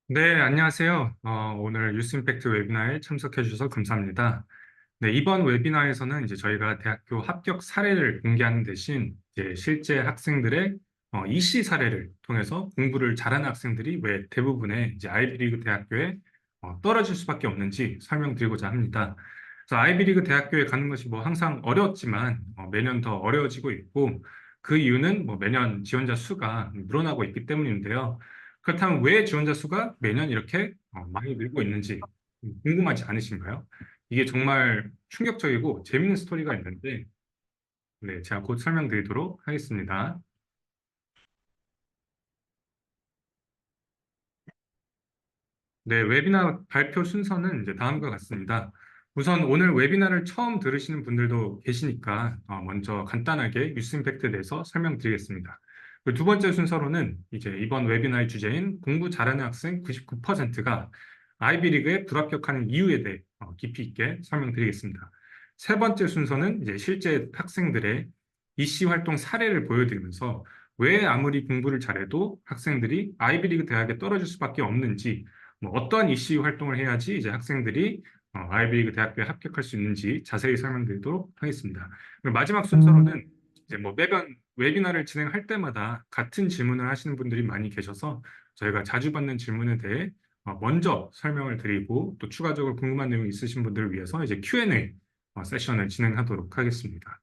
네, 안녕하세요. 오늘 뉴스임팩트 웨비나에 참석해 주셔서 감사합니다. 네, 이번 웨비나에서는 이제 저희가 대학교 합격 사례를 공개하는 대신 이제 실제 학생들의 EC 사례를 통해서 공부를 잘하는 학생들이 왜 대부분의 이제 아이비리그 대학교에 떨어질 수밖에 없는지 설명드리고자 합니다. 그래서 아이비리그 대학교에 가는 것이 뭐 항상 어려웠지만 매년 더 어려워지고 있고 그 이유는 뭐 매년 지원자 수가 늘어나고 있기 때문인데요. 그렇다면 왜 지원자 수가 매년 이렇게 많이 늘고 있는지 궁금하지 않으신가요? 이게 정말 충격적이고 재밌는 스토리가 있는데, 네, 제가 곧 설명드리도록 하겠습니다. 네, 웨비나 발표 순서는 이제 다음과 같습니다. 우선 오늘 웨비나를 처음 들으시는 분들도 계시니까 먼저 간단하게 뉴스 임팩트에 대해서 설명드리겠습니다. 그 두 번째 순서로는 이제 이번 웨비나의 주제인 공부 잘하는 학생 99%가 아이비리그에 불합격하는 이유에 대해 깊이 있게 설명드리겠습니다. 세 번째 순서는 이제 실제 학생들의 이씨 활동 사례를 보여드리면서 왜 아무리 공부를 잘해도 학생들이 아이비리그 대학에 떨어질 수밖에 없는지 뭐 어떠한 이슈 활동을 해야지 이제 학생들이 아이비리그 대학교에 합격할 수 있는지 자세히 설명드리도록 하겠습니다. 그리고 마지막 순서로는 이제 뭐 매번 웨비나를 진행할 때마다 같은 질문을 하시는 분들이 많이 계셔서 저희가 자주 받는 질문에 대해 먼저 설명을 드리고 또 추가적으로 궁금한 내용이 있으신 분들을 위해서 이제 Q&A 세션을 진행하도록 하겠습니다.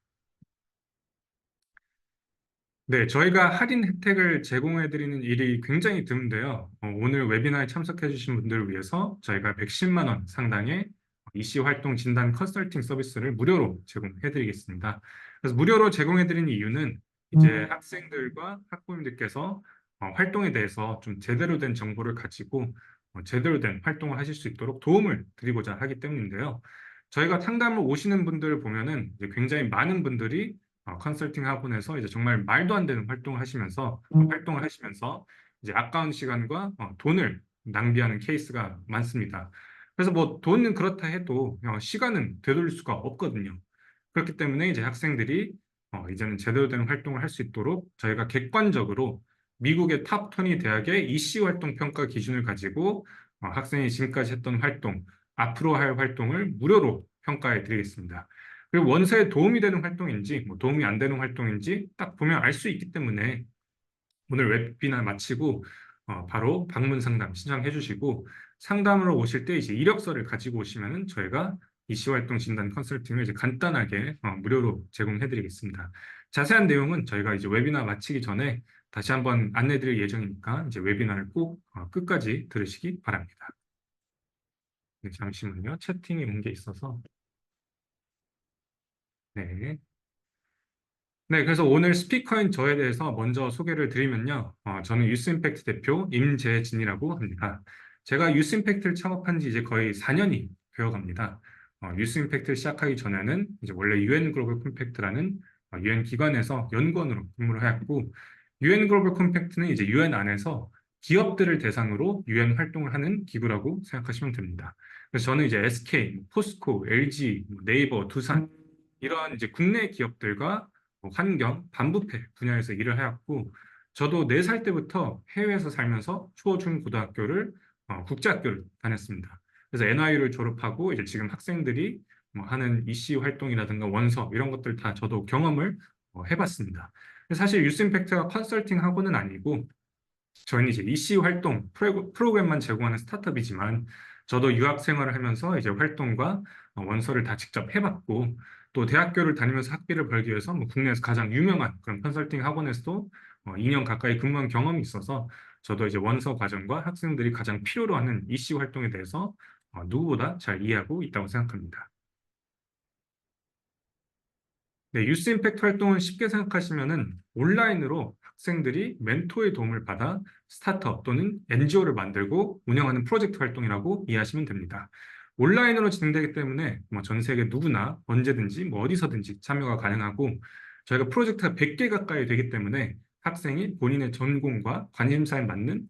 네, 저희가 할인 혜택을 제공해드리는 일이 굉장히 드문데요. 오늘 웨비나에 참석해주신 분들을 위해서 저희가 110만 원 상당의 EC 활동 진단 컨설팅 서비스를 무료로 제공해드리겠습니다. 그래서 무료로 제공해드리는 이유는 이제 학생들과 학부모님들께서 활동에 대해서 좀 제대로 된 정보를 가지고 제대로 된 활동을 하실 수 있도록 도움을 드리고자 하기 때문인데요. 저희가 상담을 오시는 분들을 보면은 이제 굉장히 많은 분들이 컨설팅 학원에서 이제 정말 말도 안 되는 활동을 하시면서 이제 아까운 시간과 돈을 낭비하는 케이스가 많습니다. 그래서 뭐 돈은 그렇다 해도 시간은 되돌릴 수가 없거든요. 그렇기 때문에 이제 학생들이 이제는 제대로 된 활동을 할 수 있도록 저희가 객관적으로 미국의 탑 20 대학의 EC 활동 평가 기준을 가지고 학생이 지금까지 했던 활동, 앞으로 할 활동을 무료로 평가해 드리겠습니다. 그리고 원서에 도움이 되는 활동인지, 뭐 도움이 안 되는 활동인지 딱 보면 알 수 있기 때문에 오늘 웹비나 마치고 바로 방문 상담 신청해 주시고 상담으로 오실 때 이제 이력서를 가지고 오시면은 저희가 이시 활동 진단 컨설팅을 이제 간단하게 무료로 제공해 드리겠습니다. 자세한 내용은 저희가 이제 웨비나 마치기 전에 다시 한번 안내 드릴 예정이니까 이제 웨비나를 꼭 끝까지 들으시기 바랍니다. 네, 잠시만요. 채팅이 온 게 있어서. 네. 네, 그래서 오늘 스피커인 저에 대해서 먼저 소개를 드리면요. 저는 유스임팩트 대표 임재진이라고 합니다. 제가 유스임팩트를 창업한 지 이제 거의 4년이 되어갑니다. 유스임팩트를 시작하기 전에는 이제 원래 UN 글로벌 컴팩트라는 UN 기관에서 연구원으로 근무를 하였고, UN 글로벌 컴팩트는 이제 UN 안에서 기업들을 대상으로 UN 활동을 하는 기구라고 생각하시면 됩니다. 그래서 저는 이제 SK, 포스코, LG, 네이버, 두산 이런 이제 국내 기업들과 뭐 환경, 반부패 분야에서 일을 해왔고, 저도 4살 때부터 해외에서 살면서 초, 중, 고등학교를 국제학교를 다녔습니다. 그래서 NYU를 졸업하고 이제 지금 학생들이 뭐 하는 EC 활동이라든가 원서 이런 것들 다 저도 경험을 해봤습니다. 사실 유스임팩트가 컨설팅 학원은 아니고 저희는 이제 EC 활동 프로그램만 제공하는 스타트업이지만 저도 유학 생활을 하면서 이제 활동과 원서를 다 직접 해봤고 또 대학교를 다니면서 학비를 벌기 위해서 뭐 국내에서 가장 유명한 그런 컨설팅 학원에서도 2년 가까이 근무한 경험이 있어서 저도 이제 원서 과정과 학생들이 가장 필요로 하는 EC 활동에 대해서 누구보다 잘 이해하고 있다고 생각합니다. 네, 유스 임팩트 활동은 쉽게 생각하시면은 온라인으로 학생들이 멘토의 도움을 받아 스타트업 또는 NGO를 만들고 운영하는 프로젝트 활동이라고 이해하시면 됩니다. 온라인으로 진행되기 때문에 뭐 전 세계 누구나 언제든지 뭐 어디서든지 참여가 가능하고 저희가 프로젝트가 100개 가까이 되기 때문에 학생이 본인의 전공과 관심사에 맞는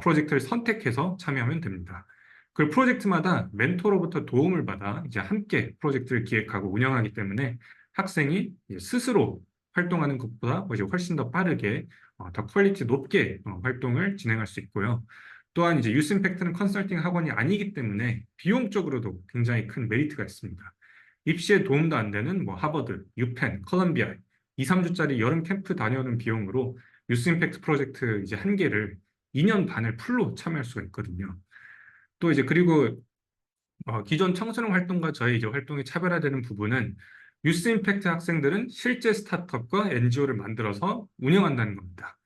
프로젝트를 선택해서 참여하면 됩니다. 그 프로젝트마다 멘토로부터 도움을 받아 이제 함께 프로젝트를 기획하고 운영하기 때문에 학생이 스스로 활동하는 것보다 이제 훨씬 더 빠르게 더 퀄리티 높게 활동을 진행할 수 있고요. 또한 이제 유스 임팩트는 컨설팅 학원이 아니기 때문에 비용적으로도 굉장히 큰 메리트가 있습니다. 입시에 도움도 안 되는 뭐 하버드, 유펜, 컬럼비아 2, 3주짜리 여름 캠프 다녀오는 비용으로 유스 임팩트 프로젝트 이제 한 개를 2년 반을 풀로 참여할 수가 있거든요. 또 이제 그리고 기존 청소년 활동과 저희 이제 활동이 차별화되는 부분은 유스 임팩트 학생들은 실제 스타트업과 NGO를 만들어서 운영한다는 겁니다.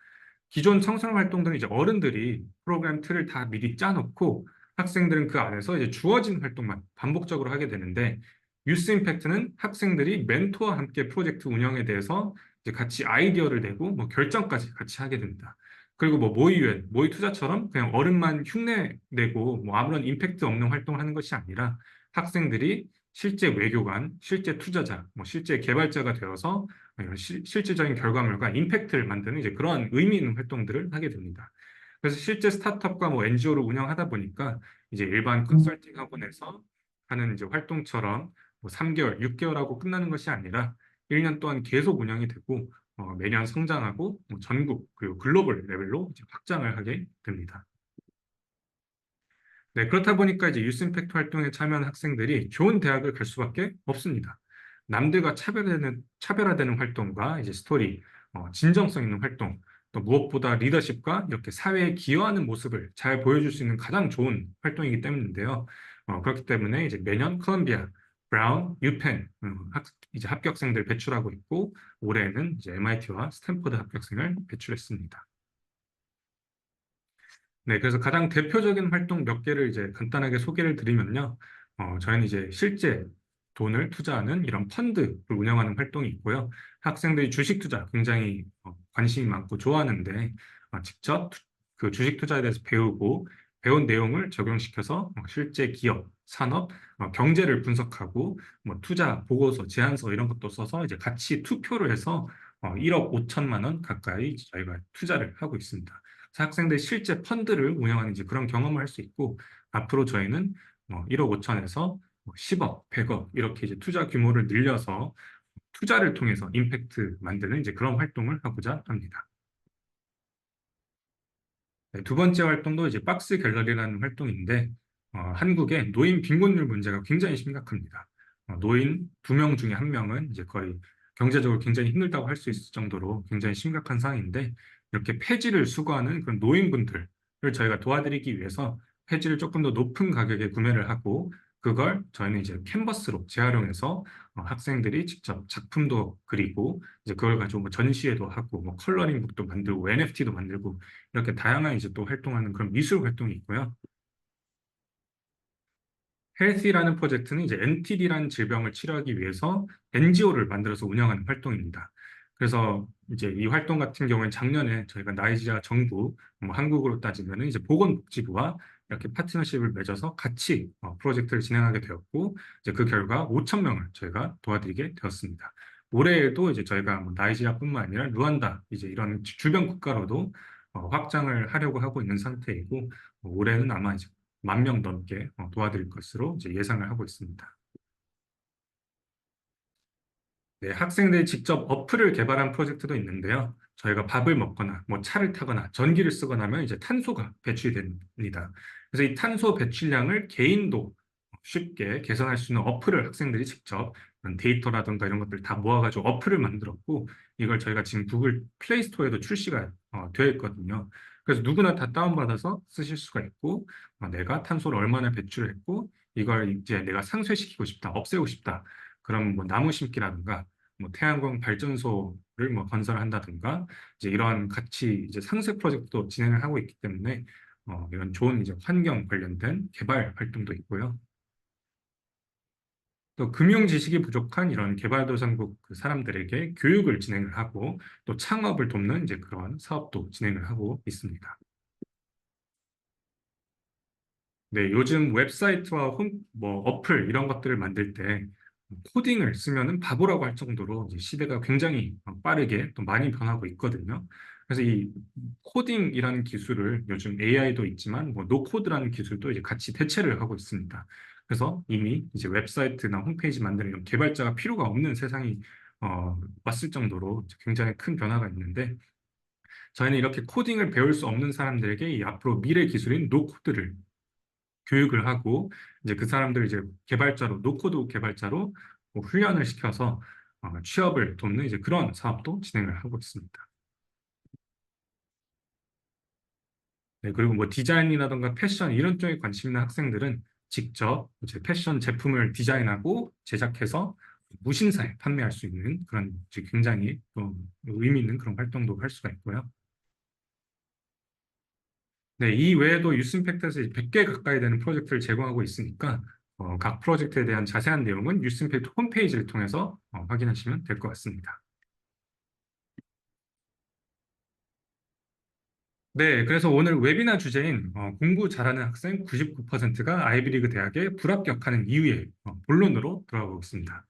기존 청소년 활동들은 이제 어른들이 프로그램 틀을 다 미리 짜놓고 학생들은 그 안에서 이제 주어진 활동만 반복적으로 하게 되는데 유스 임팩트는 학생들이 멘토와 함께 프로젝트 운영에 대해서 이제 같이 아이디어를 내고 뭐 결정까지 같이 하게 됩니다. 그리고 뭐 모의유엔, 모의 투자처럼 그냥 어른만 흉내 내고 뭐 아무런 임팩트 없는 활동을 하는 것이 아니라 학생들이 실제 외교관, 실제 투자자, 뭐 실제 개발자가 되어서 이런 실질적인 결과물과 임팩트를 만드는 이제 그런 의미 있는 활동들을 하게 됩니다. 그래서 실제 스타트업과 뭐 NGO를 운영하다 보니까 이제 일반 컨설팅 학원에서 하는 이제 활동처럼 뭐 3개월, 6개월 하고 끝나는 것이 아니라 1년 동안 계속 운영이 되고 매년 성장하고 뭐 전국 그리고 글로벌 레벨로 이제 확장을 하게 됩니다. 네, 그렇다 보니까 이제 유스 임팩트 활동에 참여한 학생들이 좋은 대학을 갈 수밖에 없습니다. 남들과 차별화되는 활동과 이제 스토리, 진정성 있는 활동, 또 무엇보다 리더십과 이렇게 사회에 기여하는 모습을 잘 보여줄 수 있는 가장 좋은 활동이기 때문인데요. 그렇기 때문에 이제 매년 컬럼비아, 브라운, 유펜 이제 합격생들 배출하고 있고 올해는 이제 MIT와 스탠포드 합격생을 배출했습니다. 네, 그래서 가장 대표적인 활동 몇 개를 이제 간단하게 소개를 드리면요. 저희는 이제 실제 돈을 투자하는 이런 펀드를 운영하는 활동이 있고요. 학생들이 주식 투자 굉장히 관심이 많고 좋아하는데 직접 그 주식 투자에 대해서 배우고 배운 내용을 적용시켜서 실제 기업, 산업, 경제를 분석하고 뭐 투자 보고서, 제안서 이런 것도 써서 이제 같이 투표를 해서 1억 5천만 원 가까이 저희가 투자를 하고 있습니다. 학생들이 실제 펀드를 운영하는 이제 그런 경험을 할 수 있고 앞으로 저희는 1억 5천에서 10억, 100억 이렇게 이제 투자 규모를 늘려서 투자를 통해서 임팩트 만드는 이제 그런 활동을 하고자 합니다. 네, 두 번째 활동도 이제 박스 갤러리라는 활동인데 한국의 노인 빈곤율 문제가 굉장히 심각합니다. 노인 2명 중에 1명은 이제 거의 경제적으로 굉장히 힘들다고 할 수 있을 정도로 굉장히 심각한 상황인데 이렇게 폐지를 수거하는 그런 노인분들을 저희가 도와드리기 위해서 폐지를 조금 더 높은 가격에 구매를 하고 그걸 저희는 이제 캔버스로 재활용해서 학생들이 직접 작품도 그리고 이제 그걸 가지고 뭐 전시회도 하고 뭐 컬러링북도 만들고 NFT도 만들고 이렇게 다양한 이제 또 활동하는 그런 미술 활동이 있고요. 헬시라는 프로젝트는 이제 NTD라는 질병을 치료하기 위해서 NGO를 만들어서 운영하는 활동입니다. 그래서 이제 이 활동 같은 경우에 작년에 저희가 나이지리아 정부, 뭐 한국으로 따지면 이제 보건복지부와 이렇게 파트너십을 맺어서 같이 프로젝트를 진행하게 되었고, 이제 그 결과 5천 명을 저희가 도와드리게 되었습니다. 올해에도 이제 저희가 뭐 나이지리아뿐만 아니라 루안다 이제 이런 주변 국가로도 확장을 하려고 하고 있는 상태이고, 올해는 아마 이제 1만 명 넘게 도와드릴 것으로 이제 예상을 하고 있습니다. 네, 학생들이 직접 어플을 개발한 프로젝트도 있는데요. 저희가 밥을 먹거나 뭐 차를 타거나 전기를 쓰거나 하면 이제 탄소가 배출이 됩니다. 그래서 이 탄소 배출량을 개인도 쉽게 개선할 수 있는 어플을 학생들이 직접 그런 데이터라든가 이런 것들 다 모아가지고 어플을 만들었고 이걸 저희가 지금 구글 플레이 스토어에도 출시가 되어 있거든요. 그래서 누구나 다 다운받아서 쓰실 수가 있고 내가 탄소를 얼마나 배출했고 이걸 이제 내가 상쇄시키고 싶다, 없애고 싶다. 그럼 뭐 나무 심기라든가 뭐 태양광 발전소를 뭐 건설한다든가 이제 이러한 같이 이제 상세 프로젝트도 진행을 하고 있기 때문에 이런 좋은 이제 환경 관련된 개발 활동도 있고요. 또 금융 지식이 부족한 이런 개발도상국 그 사람들에게 교육을 진행을 하고 또 창업을 돕는 이제 그런 사업도 진행을 하고 있습니다. 네, 요즘 웹사이트와 뭐 어플 이런 것들을 만들 때 코딩을 쓰면은 바보라고 할 정도로 이제 시대가 굉장히 빠르게 또 많이 변하고 있거든요. 그래서 이 코딩이라는 기술을 요즘 AI도 있지만 뭐 노코드라는 기술도 이제 같이 대체를 하고 있습니다. 그래서 이미 이제 웹사이트나 홈페이지 만드는 이런 개발자가 필요가 없는 세상이 왔을 정도로 굉장히 큰 변화가 있는데 저희는 이렇게 코딩을 배울 수 없는 사람들에게 이 앞으로 미래 기술인 노코드를 교육을 하고 이제 그 사람들 이제 개발자로 노코드 개발자로 뭐 훈련을 시켜서 취업을 돕는 이제 그런 사업도 진행을 하고 있습니다. 네, 그리고 뭐 디자인이라던가 패션 이런 쪽에 관심 있는 학생들은 직접 이제 패션 제품을 디자인하고 제작해서 무신사에 판매할 수 있는 그런 이제 굉장히 또 의미 있는 그런 활동도 할 수가 있고요. 네, 이 외에도 유스임팩트에서 100개 가까이 되는 프로젝트를 제공하고 있으니까 각 프로젝트에 대한 자세한 내용은 유스임팩트 홈페이지를 통해서 확인하시면 될 것 같습니다. 네, 그래서 오늘 웨비나 주제인 공부 잘하는 학생 99%가 아이비리그 대학에 불합격하는 이유의 본론으로 들어가 보겠습니다.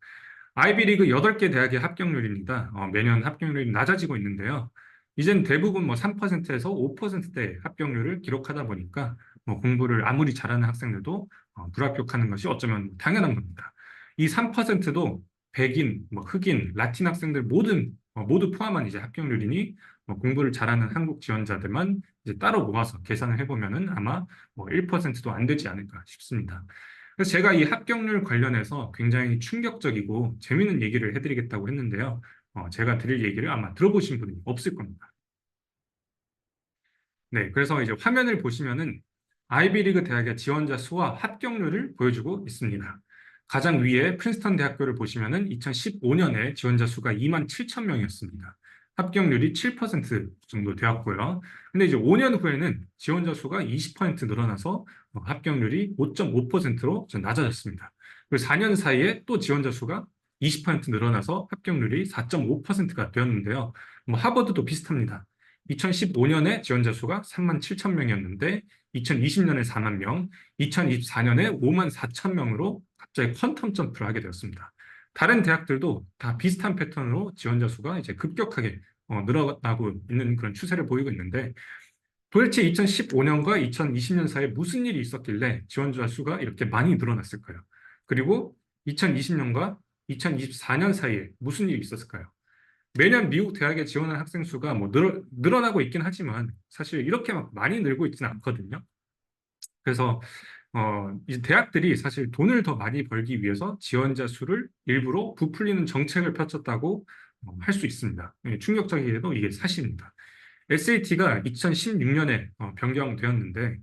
아이비리그 8개 대학의 합격률입니다. 매년 합격률이 낮아지고 있는데요. 이젠 대부분 뭐 3%에서 5%대 합격률을 기록하다 보니까 뭐 공부를 아무리 잘하는 학생들도 불합격하는 것이 어쩌면 당연한 겁니다. 이 3%도 백인, 뭐 흑인, 라틴 학생들 모두 포함한 이제 합격률이니 공부를 잘하는 한국 지원자들만 이제 따로 모아서 계산을 해보면은 아마 뭐 1%도 안 되지 않을까 싶습니다. 그래서 제가 이 합격률 관련해서 굉장히 충격적이고 재미있는 얘기를 해드리겠다고 했는데요. 제가 드릴 얘기를 아마 들어보신 분이 없을 겁니다. 네, 그래서 이제 화면을 보시면은 아이비리그 대학의 지원자 수와 합격률을 보여주고 있습니다. 가장 위에 프린스턴 대학교를 보시면은 2015년에 지원자 수가 2만 7천 명이었습니다. 합격률이 7% 정도 되었고요. 근데 이제 5년 후에는 지원자 수가 20% 늘어나서 합격률이 5.5%로 낮아졌습니다. 그리고 4년 사이에 또 지원자 수가 20% 늘어나서 합격률이 4.5%가 되었는데요. 뭐 하버드도 비슷합니다. 2015년에 지원자 수가 3만 7천 명이었는데 2020년에 4만 명, 2024년에 5만 4천 명으로 갑자기 퀀텀 점프를 하게 되었습니다. 다른 대학들도 다 비슷한 패턴으로 지원자 수가 이제 급격하게 늘어나고 있는 그런 추세를 보이고 있는데 도대체 2015년과 2020년 사이에 무슨 일이 있었길래 지원자 수가 이렇게 많이 늘어났을까요? 그리고 2020년과 2024년 사이에 무슨 일이 있었을까요? 매년 미국 대학에 지원하는 학생 수가 뭐 늘어나고 있긴 하지만 사실 이렇게 막 많이 늘고 있지는 않거든요. 그래서 이 대학들이 사실 돈을 더 많이 벌기 위해서 지원자 수를 일부러 부풀리는 정책을 펼쳤다고 할 수 있습니다. 충격적이게도 이게 사실입니다. SAT가 2016년에 변경되었는데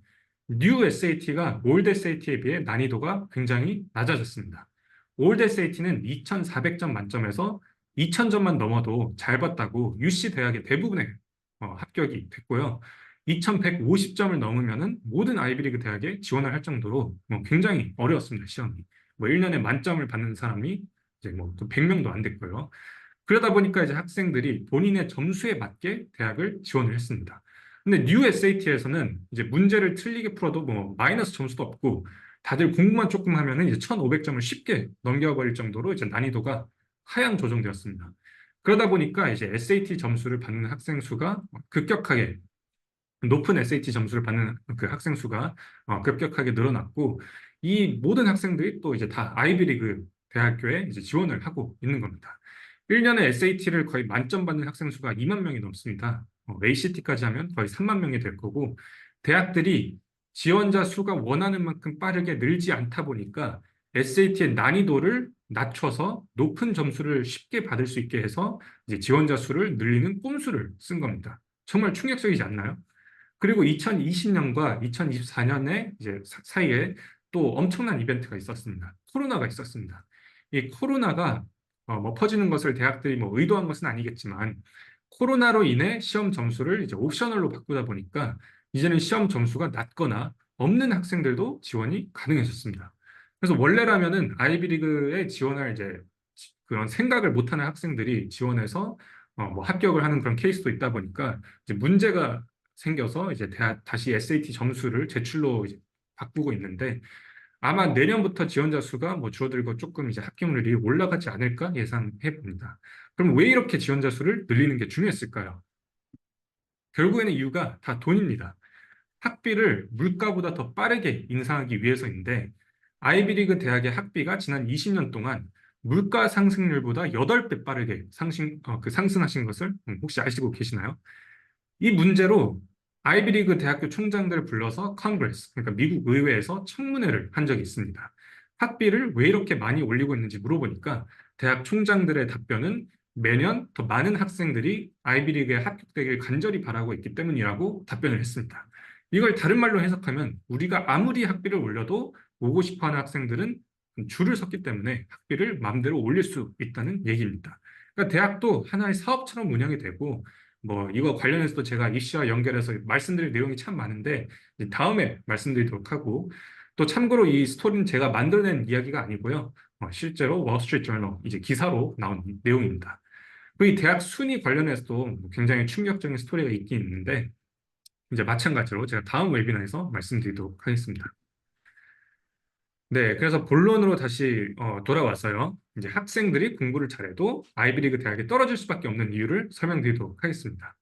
뉴 SAT가 올드 SAT에 비해 난이도가 굉장히 낮아졌습니다. 올드 SAT는 2,400점 만점에서 2,000점만 넘어도 잘 봤다고 UC 대학의 대부분의 합격이 됐고요. 2,150점을 넘으면은 모든 아이비리그 대학에 지원을 할 정도로 굉장히 어려웠습니다, 시험이. 뭐 1년에 만점을 받는 사람이 이제 뭐 100명도 안 됐고요. 그러다 보니까 이제 학생들이 본인의 점수에 맞게 대학을 지원을 했습니다. 근데 뉴 SAT에서는 이제 문제를 틀리게 풀어도 뭐 마이너스 점수도 없고 다들 공부만 조금 하면은 이제 1,500점을 쉽게 넘겨버릴 정도로 이제 난이도가 하향 조정되었습니다. 그러다 보니까 이제 SAT 점수를 받는 학생 수가 급격하게 높은 SAT 점수를 받는 그 학생 수가 급격하게 늘어났고 이 모든 학생들이 또 이제 다 아이비리그 대학교에 이제 지원을 하고 있는 겁니다. 1년에 SAT를 거의 만점 받는 학생 수가 2만 명이 넘습니다. ACT까지 하면 거의 3만 명이 될 거고 대학들이 지원자 수가 원하는 만큼 빠르게 늘지 않다 보니까 SAT의 난이도를 낮춰서 높은 점수를 쉽게 받을 수 있게 해서 이제 지원자 수를 늘리는 꼼수를 쓴 겁니다. 정말 충격적이지 않나요? 그리고 2020년과 2024년에 이제 사이에 또 엄청난 이벤트가 있었습니다. 코로나가 있었습니다. 이 코로나가 뭐 퍼지는 것을 대학들이 뭐 의도한 것은 아니겠지만 코로나로 인해 시험 점수를 이제 옵셔널로 바꾸다 보니까 이제는 시험 점수가 낮거나 없는 학생들도 지원이 가능해졌습니다. 그래서 원래라면은 아이비리그에 지원할 이제 그런 생각을 못하는 학생들이 지원해서 뭐 합격을 하는 그런 케이스도 있다 보니까 이제 문제가 생겨서 이제 다시 SAT 점수를 제출로 이제 바꾸고 있는데 아마 내년부터 지원자 수가 뭐 줄어들고 조금 이제 합격률이 올라가지 않을까 예상해 봅니다. 그럼 왜 이렇게 지원자 수를 늘리는 게 중요했을까요? 결국에는 이유가 다 돈입니다. 학비를 물가보다 더 빠르게 인상하기 위해서인데 아이비리그 대학의 학비가 지난 20년 동안 물가 상승률보다 8배 빠르게 상승하신 것을 혹시 아시고 계시나요? 이 문제로 아이비리그 대학교 총장들을 불러서 컨그레스, 그러니까 미국 의회에서 청문회를 한 적이 있습니다. 학비를 왜 이렇게 많이 올리고 있는지 물어보니까 대학 총장들의 답변은 매년 더 많은 학생들이 아이비리그에 합격되길 간절히 바라고 있기 때문이라고 답변을 했습니다. 이걸 다른 말로 해석하면 우리가 아무리 학비를 올려도 오고 싶어하는 학생들은 줄을 섰기 때문에 학비를 마음대로 올릴 수 있다는 얘기입니다. 그러니까 대학도 하나의 사업처럼 운영이 되고 뭐 이거 관련해서도 제가 이슈와 연결해서 말씀드릴 내용이 참 많은데 이제 다음에 말씀드리도록 하고 또 참고로 이 스토리는 제가 만들어낸 이야기가 아니고요. 실제로 월스트리트저널 이제 기사로 나온 내용입니다. 그 이 대학 순위 관련해서도 굉장히 충격적인 스토리가 있긴 있는데 이제 마찬가지로 제가 다음 웨비나에서 말씀드리도록 하겠습니다. 네, 그래서 본론으로 다시 돌아왔어요. 이제 학생들이 공부를 잘해도 아이비리그 대학에 떨어질 수밖에 없는 이유를 설명드리도록 하겠습니다.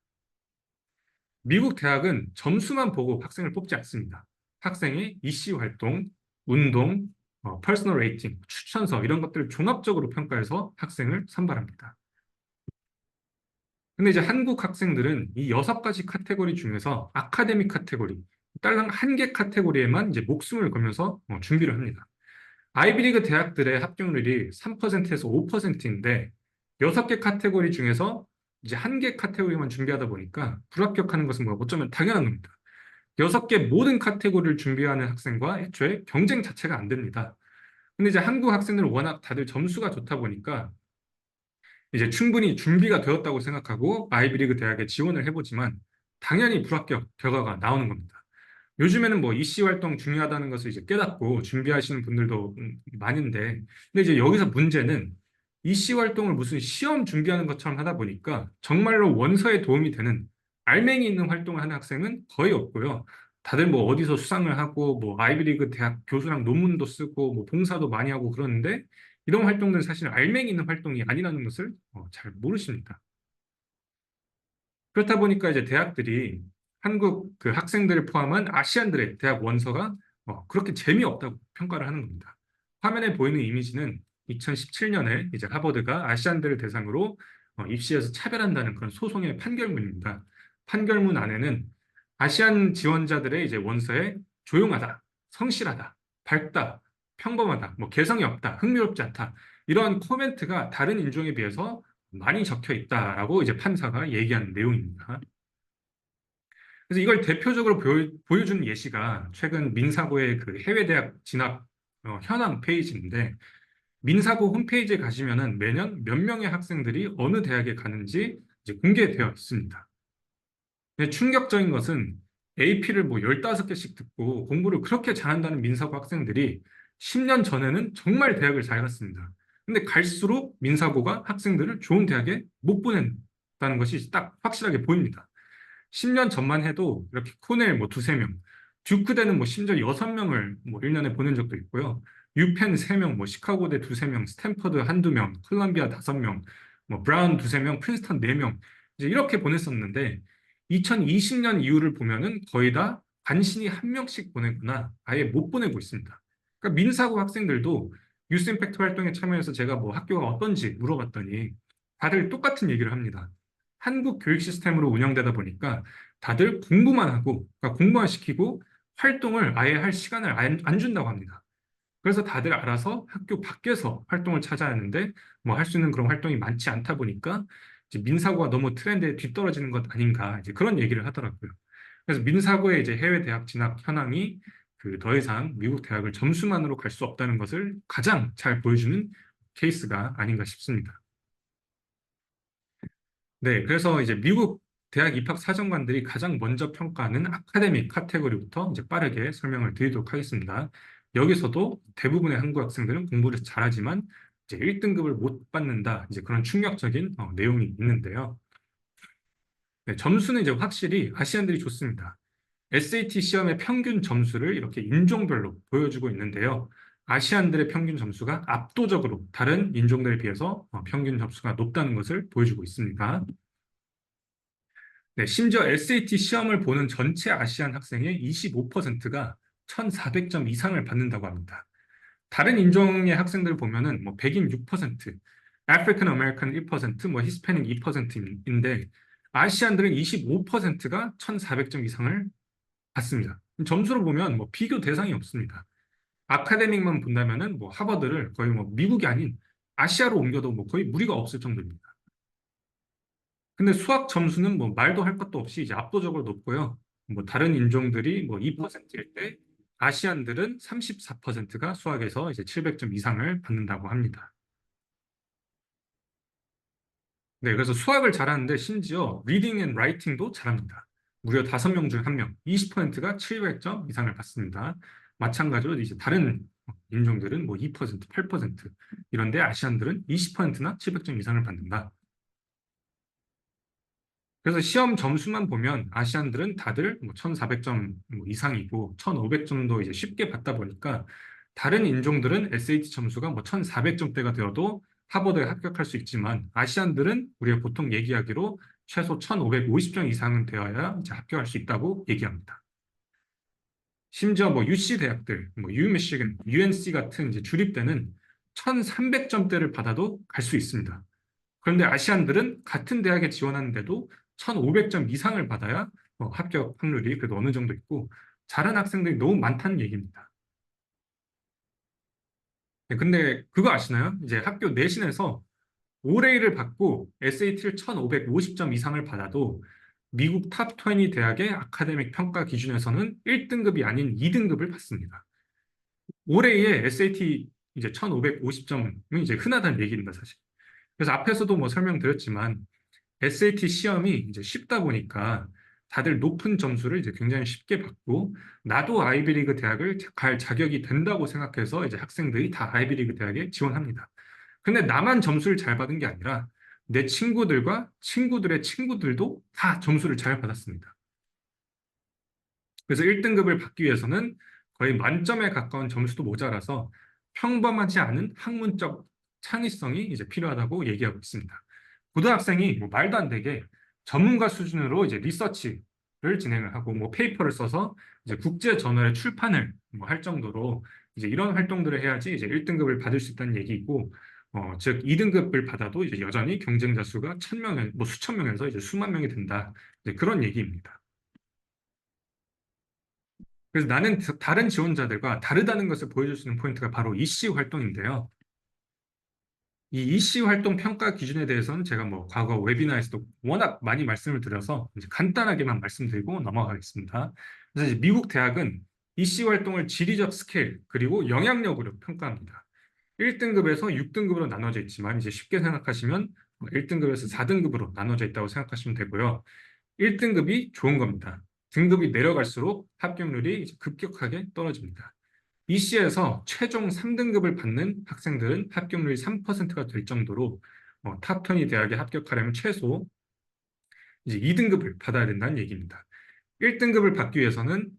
미국 대학은 점수만 보고 학생을 뽑지 않습니다. 학생의 이씨 활동, 운동, 퍼스널 레이팅, 추천서 이런 것들을 종합적으로 평가해서 학생을 선발합니다. 근데 이제 한국 학생들은 이 6가지 카테고리 중에서 아카데믹 카테고리, 딸랑 한 개 카테고리에만 이제 목숨을 걸면서 준비를 합니다. 아이비리그 대학들의 합격률이 3%에서 5%인데 6개 카테고리 중에서 이제 한 개 카테고리만 준비하다 보니까 불합격하는 것은 뭐 어쩌면 당연한 겁니다. 6개 모든 카테고리를 준비하는 학생과 애초에 경쟁 자체가 안 됩니다. 근데 이제 한국 학생들은 워낙 다들 점수가 좋다 보니까 이제 충분히 준비가 되었다고 생각하고 아이비리그 대학에 지원을 해보지만 당연히 불합격 결과가 나오는 겁니다. 요즘에는 뭐 이씨 활동 중요하다는 것을 이제 깨닫고 준비하시는 분들도 많은데, 근데 이제 여기서 문제는 이씨 활동을 무슨 시험 준비하는 것처럼 하다 보니까 정말로 원서에 도움이 되는 알맹이 있는 활동을 하는 학생은 거의 없고요. 다들 뭐 어디서 수상을 하고 뭐 아이비리그 대학 교수랑 논문도 쓰고 뭐 봉사도 많이 하고 그러는데 이런 활동들은 사실 알맹이 있는 활동이 아니라는 것을 잘 모르십니다. 그렇다 보니까 이제 대학들이 한국 그 학생들을 포함한 아시안들의 대학 원서가 그렇게 재미없다고 평가를 하는 겁니다. 화면에 보이는 이미지는 2017년에 이제 하버드가 아시안들을 대상으로 입시에서 차별한다는 그런 소송의 판결문입니다. 판결문 안에는 아시안 지원자들의 이제 원서에 조용하다, 성실하다, 밝다, 평범하다, 뭐 개성이 없다, 흥미롭지 않다 이런 코멘트가 다른 인종에 비해서 많이 적혀 있다라고 이제 판사가 얘기하는 내용입니다. 그래서 이걸 대표적으로 보여주는 예시가 최근 민사고의 그 해외대학 진학 현황 페이지인데 민사고 홈페이지에 가시면은 매년 몇 명의 학생들이 어느 대학에 가는지 이제 공개되어 있습니다. 근데 충격적인 것은 AP를 뭐 15개씩 듣고 공부를 그렇게 잘한다는 민사고 학생들이 10년 전에는 정말 대학을 잘 갔습니다. 근데 갈수록 민사고가 학생들을 좋은 대학에 못 보낸다는 것이 딱 확실하게 보입니다. 10년 전만 해도 이렇게 코넬 뭐 두세 명, 듀크대는 뭐 심지어 6명을 뭐 1년에 보낸 적도 있고요. 유펜 3명, 뭐 시카고대 두세 명, 스탠퍼드 한두 명, 콜롬비아 5명, 뭐 브라운 두세 명, 프린스턴 4명 이제 이렇게 보냈었는데 2020년 이후를 보면은 거의 다 간신히 한 명씩 보내거나 아예 못 보내고 있습니다. 그러니까 민사고 학생들도 유스 임팩트 활동에 참여해서 제가 뭐 학교가 어떤지 물어봤더니 다들 똑같은 얘기를 합니다. 한국 교육 시스템으로 운영되다 보니까 다들 공부만 하고, 그러니까 공부만 시키고 활동을 아예 할 시간을 안 준다고 합니다. 그래서 다들 알아서 학교 밖에서 활동을 찾아야 하는데, 뭐 할 수 있는 그런 활동이 많지 않다 보니까 이제 민사고가 너무 트렌드에 뒤떨어지는 것 아닌가, 이제 그런 얘기를 하더라고요. 그래서 민사고의 이제 해외 대학 진학 현황이 그 더 이상 미국 대학을 점수만으로 갈 수 없다는 것을 가장 잘 보여주는 케이스가 아닌가 싶습니다. 네, 그래서 이제 미국 대학 입학 사정관들이 가장 먼저 평가하는 아카데믹 카테고리부터 이제 빠르게 설명을 드리도록 하겠습니다. 여기서도 대부분의 한국 학생들은 공부를 잘하지만 이제 1등급을 못 받는다. 이제 그런 충격적인 내용이 있는데요. 네, 점수는 이제 확실히 아시안들이 좋습니다. SAT 시험의 평균 점수를 이렇게 인종별로 보여주고 있는데요. 아시안들의 평균 점수가 압도적으로 다른 인종들에 비해서 평균 점수가 높다는 것을 보여주고 있습니다. 네, 심지어 SAT 시험을 보는 전체 아시안 학생의 25%가 1,400점 이상을 받는다고 합니다. 다른 인종의 학생들 보면은 뭐 백인 6%, 아프리칸 아메리칸 1%, 뭐 히스패닉 2%인데 아시안들은 25%가 1,400점 이상을 받습니다. 점수로 보면 뭐 비교 대상이 없습니다. 아카데믹만 본다면은 뭐 하버드를 거의 뭐 미국이 아닌 아시아로 옮겨도 뭐 거의 무리가 없을 정도입니다. 근데 수학 점수는 뭐 말도 할 것도 없이 이제 압도적으로 높고요. 뭐 다른 인종들이 뭐 2%일 때 아시안들은 34%가 수학에서 이제 700점 이상을 받는다고 합니다. 네, 그래서 수학을 잘하는데 심지어 리딩 앤 라이팅도 잘합니다. 무려 5명 중 1명, 20%가 700점 이상을 받습니다. 마찬가지로 이제 다른 인종들은 뭐 2%, 8% 이런데 아시안들은 20%나 700점 이상을 받는다. 그래서 시험 점수만 보면 아시안들은 다들 뭐 1,400점 이상이고 1,500점도 이제 쉽게 받다 보니까 다른 인종들은 SAT 점수가 뭐 1,400점대가 되어도 하버드에 합격할 수 있지만 아시안들은 우리가 보통 얘기하기로 최소 1,550점 이상은 되어야 이제 합격할 수 있다고 얘기합니다. 심지어 뭐 UC 대학들, 뭐 UMichigan, UNC 같은 이제 주립대는 1,300점대를 받아도 갈 수 있습니다. 그런데 아시안들은 같은 대학에 지원하는데도 1,500점 이상을 받아야 합격 확률이 그래도 어느 정도 있고 잘하는 학생들이 너무 많다는 얘기입니다. 네, 근데 그거 아시나요? 이제 학교 내신에서 올해를 받고 SAT를 1,550점 이상을 받아도 미국 탑 20 대학의 아카데믹 평가 기준에서는 1등급이 아닌 2등급을 받습니다. 올해의 SAT 이제 1,550점은 이제 흔하다는 얘기입니다, 사실. 그래서 앞에서도 뭐 설명드렸지만 SAT 시험이 이제 쉽다 보니까 다들 높은 점수를 이제 굉장히 쉽게 받고 나도 아이비리그 대학을 갈 자격이 된다고 생각해서 이제 학생들이 다 아이비리그 대학에 지원합니다. 근데 나만 점수를 잘 받은 게 아니라 내 친구들과 친구들의 친구들도 다 점수를 잘 받았습니다. 그래서 1등급을 받기 위해서는 거의 만점에 가까운 점수도 모자라서 평범하지 않은 학문적 창의성이 이제 필요하다고 얘기하고 있습니다. 고등학생이 뭐 말도 안 되게 전문가 수준으로 이제 리서치를 진행을 하고 뭐 페이퍼를 써서 이제 국제 저널에 출판을 뭐할 정도로 이제 이런 활동들을 해야지 이제 1등급을 받을 수 있다는 얘기이고 즉 2등급을 받아도 이제 여전히 경쟁자 수가 1,000명, 뭐 수천 명에서 이제 수만 명이 된다. 이제 그런 얘기입니다. 그래서 나는 다른 지원자들과 다르다는 것을 보여줄 수 있는 포인트가 바로 이씨 활동인데요. 이 이씨 활동 평가 기준에 대해서는 제가 뭐 과거 웨비나에서도 워낙 많이 말씀을 드려서 이제 간단하게만 말씀드리고 넘어가겠습니다. 그래서 이제 미국 대학은 이씨 활동을 지리적 스케일 그리고 영향력으로 평가합니다. 1등급에서 6등급으로 나눠져 있지만 이제 쉽게 생각하시면 1등급에서 4등급으로 나눠져 있다고 생각하시면 되고요. 1등급이 좋은 겁니다. 등급이 내려갈수록 합격률이 이제 급격하게 떨어집니다. EC에서 최종 3등급을 받는 학생들은 합격률이 3%가 될 정도로 탑 20 대학에 합격하려면 최소 이제 2등급을 받아야 된다는 얘기입니다. 1등급을 받기 위해서는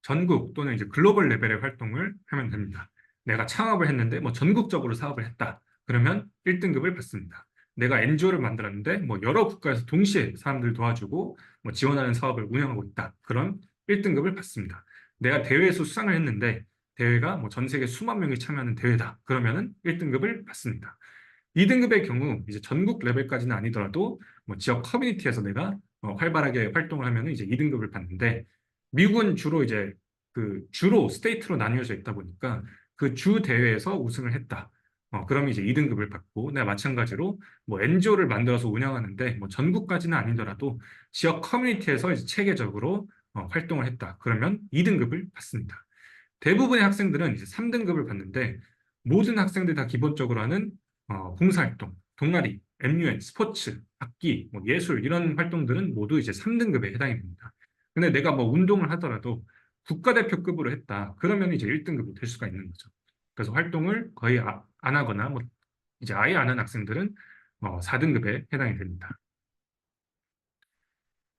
전국 또는 이제 글로벌 레벨의 활동을 하면 됩니다. 내가 창업을 했는데 뭐 전국적으로 사업을 했다. 그러면 1등급을 받습니다. 내가 NGO를 만들었는데 뭐 여러 국가에서 동시에 사람들 도와주고 뭐 지원하는 사업을 운영하고 있다. 그럼 1등급을 받습니다. 내가 대회에서 수상을 했는데 대회가 뭐 전 세계 수만 명이 참여하는 대회다. 그러면은 1등급을 받습니다. 2등급의 경우 이제 전국 레벨까지는 아니더라도 뭐 지역 커뮤니티에서 내가 활발하게 활동을 하면 이제 2등급을 받는데 미국은 주로 이제 그 주로 스테이트로 나뉘어져 있다 보니까 그 주 대회에서 우승을 했다. 그럼 이제 2등급을 받고 내가 마찬가지로 뭐 NGO를 만들어서 운영하는데 뭐 전국까지는 아니더라도 지역 커뮤니티에서 이제 체계적으로 활동을 했다. 그러면 2등급을 받습니다. 대부분의 학생들은 이제 3등급을 받는데 모든 학생들 다 기본적으로 하는 봉사활동, 동아리, MUN, 스포츠, 악기, 뭐 예술 이런 활동들은 모두 이제 3등급에 해당이 됩니다. 근데 내가 뭐 운동을 하더라도 국가대표급으로 했다. 그러면 이제 1등급이 될 수가 있는 거죠. 그래서 활동을 거의 안 하거나 뭐 이제 아예 안 하는 학생들은 4등급에 해당이 됩니다.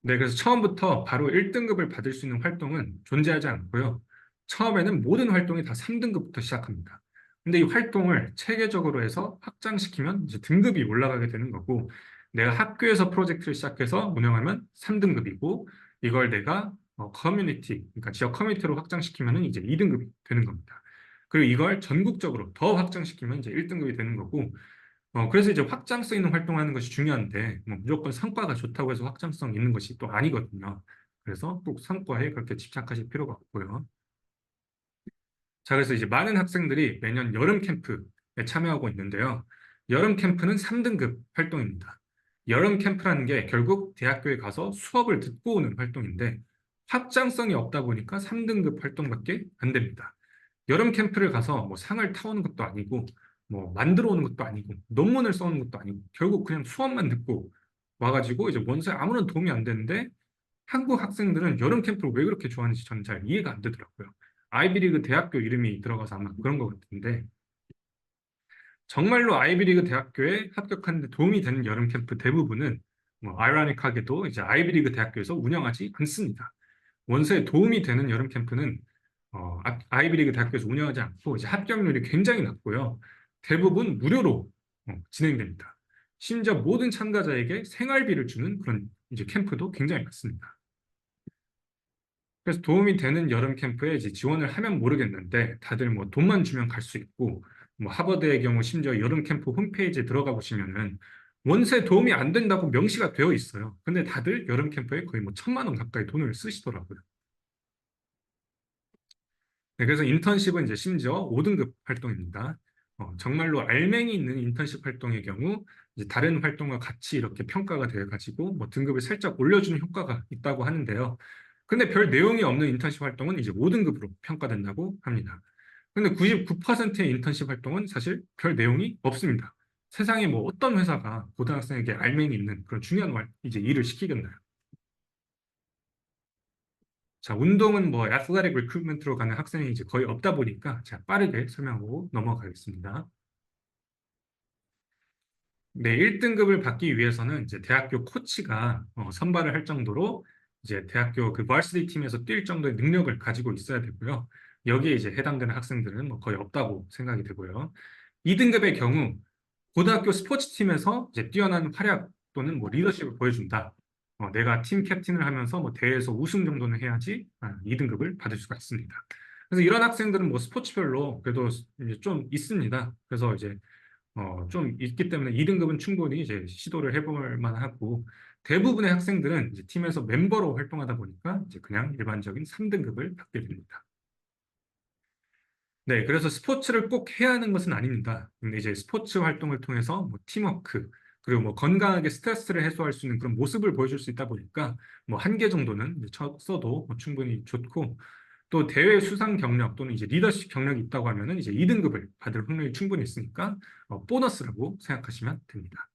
네, 그래서 처음부터 바로 1등급을 받을 수 있는 활동은 존재하지 않고요. 처음에는 모든 활동이 다 3등급부터 시작합니다. 근데 이 활동을 체계적으로 해서 확장시키면 이제 등급이 올라가게 되는 거고, 내가 학교에서 프로젝트를 시작해서 운영하면 3등급이고, 이걸 내가 커뮤니티, 그러니까 지역 커뮤니티로 확장시키면 이제 2등급이 되는 겁니다. 그리고 이걸 전국적으로 더 확장시키면 이제 1등급이 되는 거고, 그래서 이제 확장성 있는 활동을 하는 것이 중요한데, 뭐 무조건 성과가 좋다고 해서 확장성 있는 것이 또 아니거든요. 그래서 꼭 성과에 그렇게 집착하실 필요가 없고요. 자, 그래서 이제 많은 학생들이 매년 여름 캠프에 참여하고 있는데요. 여름 캠프는 3등급 활동입니다. 여름 캠프라는 게 결국 대학교에 가서 수업을 듣고 오는 활동인데, 확장성이 없다 보니까 3등급 활동밖에 안 됩니다. 여름 캠프를 가서 뭐 상을 타오는 것도 아니고, 뭐 만들어 오는 것도 아니고, 논문을 써오는 것도 아니고, 결국 그냥 수업만 듣고 와가지고 이제 원서에 아무런 도움이 안 되는데, 한국 학생들은 여름 캠프를 왜 그렇게 좋아하는지 저는 잘 이해가 안 되더라고요. 아이비리그 대학교 이름이 들어가서 아마 그런 것 같은데, 정말로 아이비리그 대학교에 합격하는 데 도움이 되는 여름 캠프 대부분은 뭐 아이러니하게도 이제 아이비리그 대학교에서 운영하지 않습니다. 원서에 도움이 되는 여름 캠프는 아이비리그 대학교에서 운영하지 않고 이제 합격률이 굉장히 낮고요. 대부분 무료로 진행됩니다. 심지어 모든 참가자에게 생활비를 주는 그런 이제 캠프도 굉장히 많습니다. 그래서 도움이 되는 여름 캠프에 이제 지원을 하면 모르겠는데 다들 뭐 돈만 주면 갈 수 있고 뭐 하버드의 경우 심지어 여름 캠프 홈페이지에 들어가 보시면은 원서에 도움이 안 된다고 명시가 되어 있어요. 근데 다들 여름 캠프에 거의 뭐 1,000만 원 가까이 돈을 쓰시더라고요. 네, 그래서 인턴십은 이제 심지어 5등급 활동입니다. 정말로 알맹이 있는 인턴십 활동의 경우 이제 다른 활동과 같이 이렇게 평가가 되어가지고 뭐 등급을 살짝 올려주는 효과가 있다고 하는데요. 근데 별 내용이 없는 인턴십 활동은 이제 5등급으로 평가된다고 합니다. 근데 99%의 인턴십 활동은 사실 별 내용이 없습니다. 세상에 뭐 어떤 회사가 고등학생에게 알맹이 있는 그런 중요한 이제 일을 시키겠나요? 자, 운동은 뭐 애슬레틱 리크루트먼트로 가는 학생이 이제 거의 없다 보니까 제가 빠르게 설명하고 넘어가겠습니다. 네, 1등급을 받기 위해서는 이제 대학교 코치가 선발을 할 정도로 이제 대학교 그 varsity 팀에서 뛸 정도의 능력을 가지고 있어야 되고요. 여기에 이제 해당되는 학생들은 뭐 거의 없다고 생각이 되고요. 2등급의 경우 고등학교 스포츠팀에서 이제 뛰어난 활약 또는 뭐 리더십을 보여준다. 내가 팀 캡틴을 하면서 뭐 대회에서 우승 정도는 해야지 2등급을 받을 수가 있습니다. 그래서 이런 학생들은 뭐 스포츠별로 그래도 이제 좀 있습니다. 그래서 이제 좀 있기 때문에 2등급은 충분히 이제 시도를 해볼 만하고 대부분의 학생들은 이제 팀에서 멤버로 활동하다 보니까 이제 그냥 일반적인 3등급을 받게 됩니다. 네, 그래서 스포츠를 꼭 해야 하는 것은 아닙니다. 근데 이제 스포츠 활동을 통해서 뭐 팀워크, 그리고 뭐 건강하게 스트레스를 해소할 수 있는 그런 모습을 보여줄 수 있다 보니까 뭐 한 개 정도는 이제 써도 뭐 충분히 좋고 또 대회 수상 경력 또는 이제 리더십 경력이 있다고 하면은 이제 2등급을 받을 확률이 충분히 있으니까 보너스라고 생각하시면 됩니다.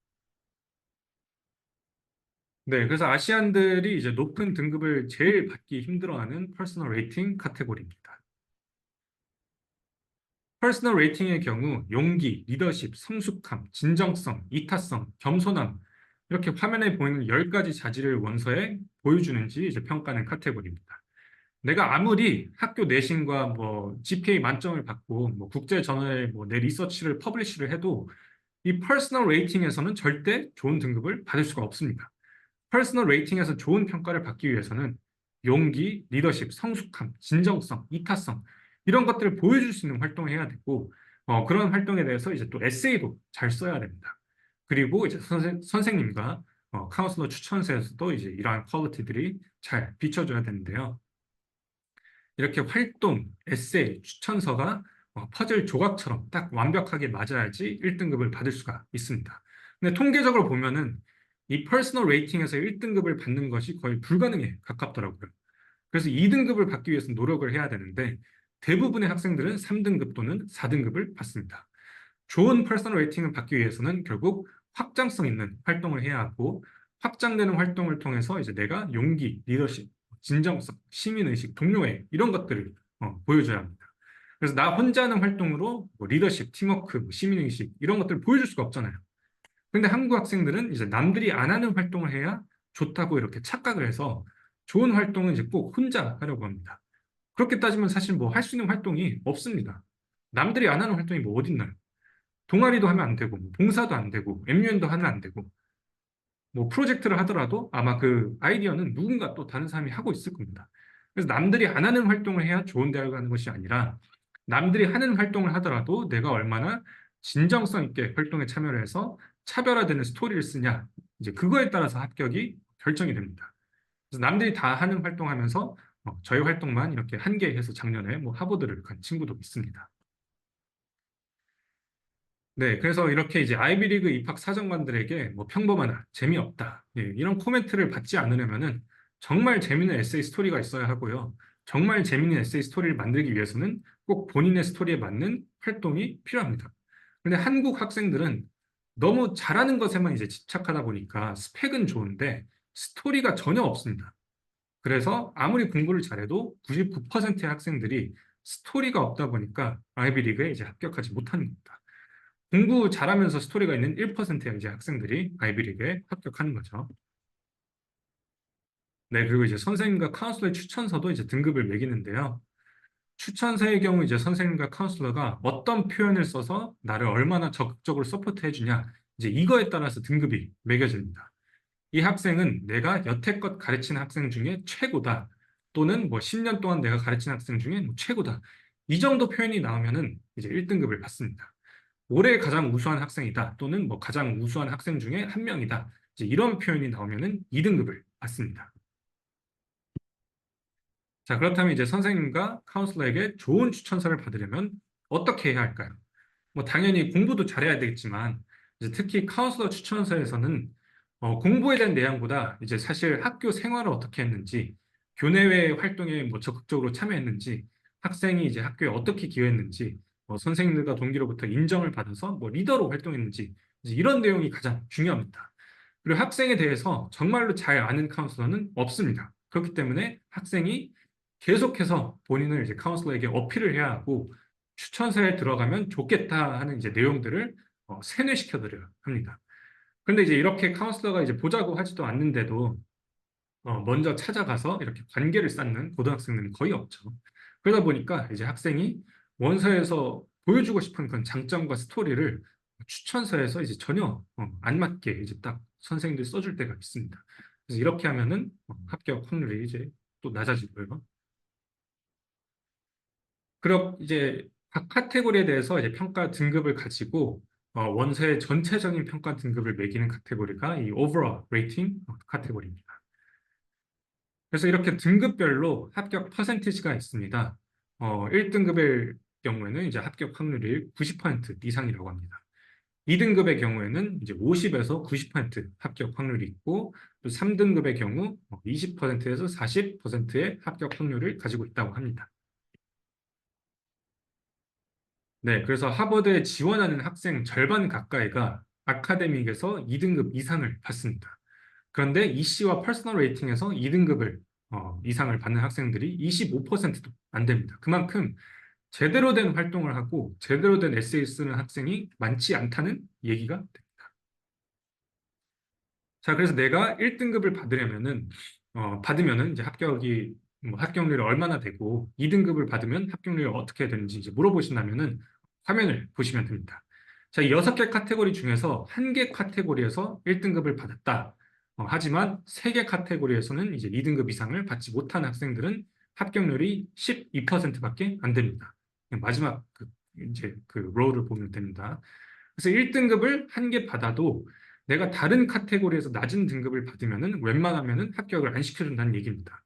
네, 그래서 아시안들이 이제 높은 등급을 제일 받기 힘들어하는 퍼스널 레이팅 카테고리입니다. 퍼스널 레이팅의 경우 용기, 리더십, 성숙함, 진정성, 이타성, 겸손함 이렇게 화면에 보이는 10가지 자질을 원서에 보여주는지 이제 평가하는 카테고리입니다. 내가 아무리 학교 내신과 뭐 GPA 만점을 받고 뭐 국제 저널에 뭐 내 리서치를 퍼블리시를 해도 이 퍼스널 레이팅에서는 절대 좋은 등급을 받을 수가 없습니다. 퍼스널 레이팅에서 좋은 평가를 받기 위해서는 용기, 리더십, 성숙함, 진정성, 이타성 이런 것들을 보여줄 수 있는 활동을 해야 되고 그런 활동에 대해서 이제 또 에세이도 잘 써야 됩니다. 그리고 이제 선생님과 카운슬러 추천서에서도 이제 이러한 퀄리티들이 잘 비춰줘야 되는데요. 이렇게 활동, 에세이, 추천서가 퍼즐 조각처럼 딱 완벽하게 맞아야지 1등급을 받을 수가 있습니다. 근데 통계적으로 보면은 이 퍼스널 레이팅에서 1등급을 받는 것이 거의 불가능에 가깝더라고요. 그래서 2등급을 받기 위해서 노력을 해야 되는데 대부분의 학생들은 3등급 또는 4등급을 받습니다. 좋은 퍼스널 레이팅을 받기 위해서는 결국 확장성 있는 활동을 해야 하고 확장되는 활동을 통해서 이제 내가 용기, 리더십, 진정성, 시민의식, 동료애 이런 것들을 보여줘야 합니다. 그래서 나 혼자 하는 활동으로 뭐 리더십, 팀워크, 뭐 시민의식 이런 것들을 보여줄 수가 없잖아요. 근데 한국 학생들은 이제 남들이 안 하는 활동을 해야 좋다고 이렇게 착각을 해서 좋은 활동은 이제 꼭 혼자 하려고 합니다. 그렇게 따지면 사실 뭐 할 수 있는 활동이 없습니다. 남들이 안 하는 활동이 뭐 어딨나요? 동아리도 하면 안 되고, 뭐 봉사도 안 되고, MUN도 하면 안 되고, 뭐 프로젝트를 하더라도 아마 그 아이디어는 누군가 또 다른 사람이 하고 있을 겁니다. 그래서 남들이 안 하는 활동을 해야 좋은 대학을 가는 것이 아니라 남들이 하는 활동을 하더라도 내가 얼마나 진정성 있게 활동에 참여를 해서 차별화되는 스토리를 쓰냐, 이제 그거에 따라서 합격이 결정이 됩니다. 그래서 남들이 다 하는 활동하면서 저희 활동만 이렇게 한개해서 작년에 뭐 하버드를 간 친구도 있습니다. 네, 그래서 이렇게 이제 아이비리그 입학 사정관들에게 뭐 평범하다, 재미없다, 예, 이런 코멘트를 받지 않으려면은 정말 재밌는 에세이 스토리가 있어야 하고요. 정말 재밌는 에세이 스토리를 만들기 위해서는 꼭 본인의 스토리에 맞는 활동이 필요합니다. 근데 한국 학생들은 너무 잘하는 것에만 이제 집착하다 보니까 스펙은 좋은데 스토리가 전혀 없습니다. 그래서 아무리 공부를 잘해도 99%의 학생들이 스토리가 없다 보니까 아이비리그에 이제 합격하지 못하는 겁니다. 공부 잘하면서 스토리가 있는 1%의 이제 학생들이 아이비리그에 합격하는 거죠. 네, 그리고 이제 선생님과 카운슬러의 추천서도 이제 등급을 매기는데요. 추천서의 경우 이제 선생님과 카운슬러가 어떤 표현을 써서 나를 얼마나 적극적으로 서포트해 주냐, 이제 이거에 따라서 등급이 매겨집니다. 이 학생은 내가 여태껏 가르친 학생 중에 최고다. 또는 뭐 10년 동안 내가 가르친 학생 중에 뭐 최고다. 이 정도 표현이 나오면은 이제 1등급을 받습니다. 올해 가장 우수한 학생이다. 또는 뭐 가장 우수한 학생 중에 한 명이다. 이제 이런 표현이 나오면은 2등급을 받습니다. 자, 그렇다면 이제 선생님과 카운슬러에게 좋은 추천서를 받으려면 어떻게 해야 할까요? 뭐 당연히 공부도 잘해야 되겠지만 이제 특히 카운슬러 추천서에서는 공부에 대한 내용보다 이제 사실 학교 생활을 어떻게 했는지, 교내외 활동에 뭐 적극적으로 참여했는지, 학생이 이제 학교에 어떻게 기여했는지, 선생님들과 동기로부터 인정을 받아서 뭐 리더로 활동했는지 이제 이런 내용이 가장 중요합니다. 그리고 학생에 대해서 정말로 잘 아는 카운슬러는 없습니다. 그렇기 때문에 학생이 계속해서 본인을 이제 카운슬러에게 어필을 해야 하고 추천서에 들어가면 좋겠다 하는 이제 내용들을 세뇌시켜 드려야 합니다. 그런데 이제 이렇게 카운슬러가 이제 보자고 하지도 않는데도 먼저 찾아가서 이렇게 관계를 쌓는 고등학생들은 거의 없죠. 그러다 보니까 이제 학생이 원서에서 보여주고 싶은 그런 장점과 스토리를 추천서에서 이제 전혀 안 맞게 이제 딱 선생님들이 써줄 때가 있습니다. 그래서 이렇게 하면은 합격 확률이 이제 또 낮아지고요. 그럼 이제 각 카테고리에 대해서 이제 평가 등급을 가지고 원서의 전체적인 평가 등급을 매기는 카테고리가 이 overall rating 카테고리입니다. 그래서 이렇게 등급별로 합격 퍼센티지가 있습니다. 1등급의 경우에는 이제 합격 확률이 90% 이상이라고 합니다. 2등급의 경우에는 이제 50에서 90% 합격 확률이 있고, 또 3등급의 경우 20%에서 40%의 합격 확률을 가지고 있다고 합니다. 네, 그래서 하버드에 지원하는 학생 절반 가까이가 아카데믹에서 2등급 이상을 받습니다. 그런데 EC와 퍼스널 레이팅에서 2등급을 이상을 받는 학생들이 25%도 안 됩니다. 그만큼 제대로 된 활동을 하고 제대로 된 에세이 쓰는 학생이 많지 않다는 얘기가 됩니다. 자, 그래서 내가 1등급을 받으면은 이제 합격이 뭐 합격률이 얼마나 되고 2등급을 받으면 합격률이 어떻게 되는지 이제 물어보신다면은 화면을 보시면 됩니다. 자, 이 6개 카테고리 중에서 한 개 카테고리에서 1등급을 받았다. 하지만 3개 카테고리에서는 이제 2등급 이상을 받지 못한 학생들은 합격률이 12%밖에 안 됩니다. 마지막 이제 그 로우를 보면 됩니다. 그래서 1등급을 한 개 받아도 내가 다른 카테고리에서 낮은 등급을 받으면은 웬만하면은 합격을 안 시켜준다는 얘기입니다.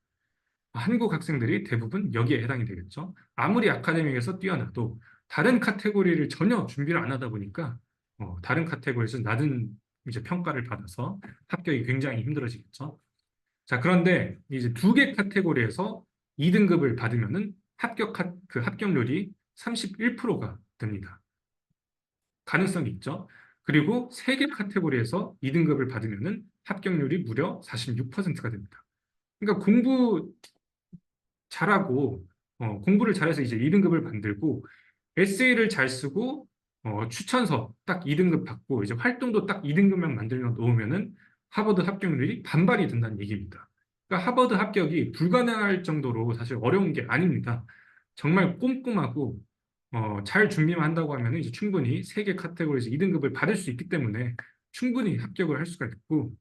한국 학생들이 대부분 여기에 해당이 되겠죠. 아무리 아카데미에서 뛰어나도 다른 카테고리를 전혀 준비를 안 하다 보니까 다른 카테고리에서 낮은 이제 평가를 받아서 합격이 굉장히 힘들어지겠죠. 자, 그런데 이제 2개 카테고리에서 2등급을 받으면은 그 합격률이 31%가 됩니다. 가능성이 있죠. 그리고 3개 카테고리에서 2등급을 받으면은 합격률이 무려 46%가 됩니다. 그러니까 잘하고 공부를 잘해서 이제 2등급을 만들고 에세이를 잘 쓰고 추천서 딱 2등급 받고 이제 활동도 딱 2등급만 만들어 놓으면은 하버드 합격률이 반반이 된다는 얘기입니다. 그러니까 하버드 합격이 불가능할 정도로 사실 어려운 게 아닙니다. 정말 꼼꼼하고 잘 준비만 한다고 하면 이제 충분히 3개 카테고리에서 2등급을 받을 수 있기 때문에 충분히 합격을 할 수가 있고,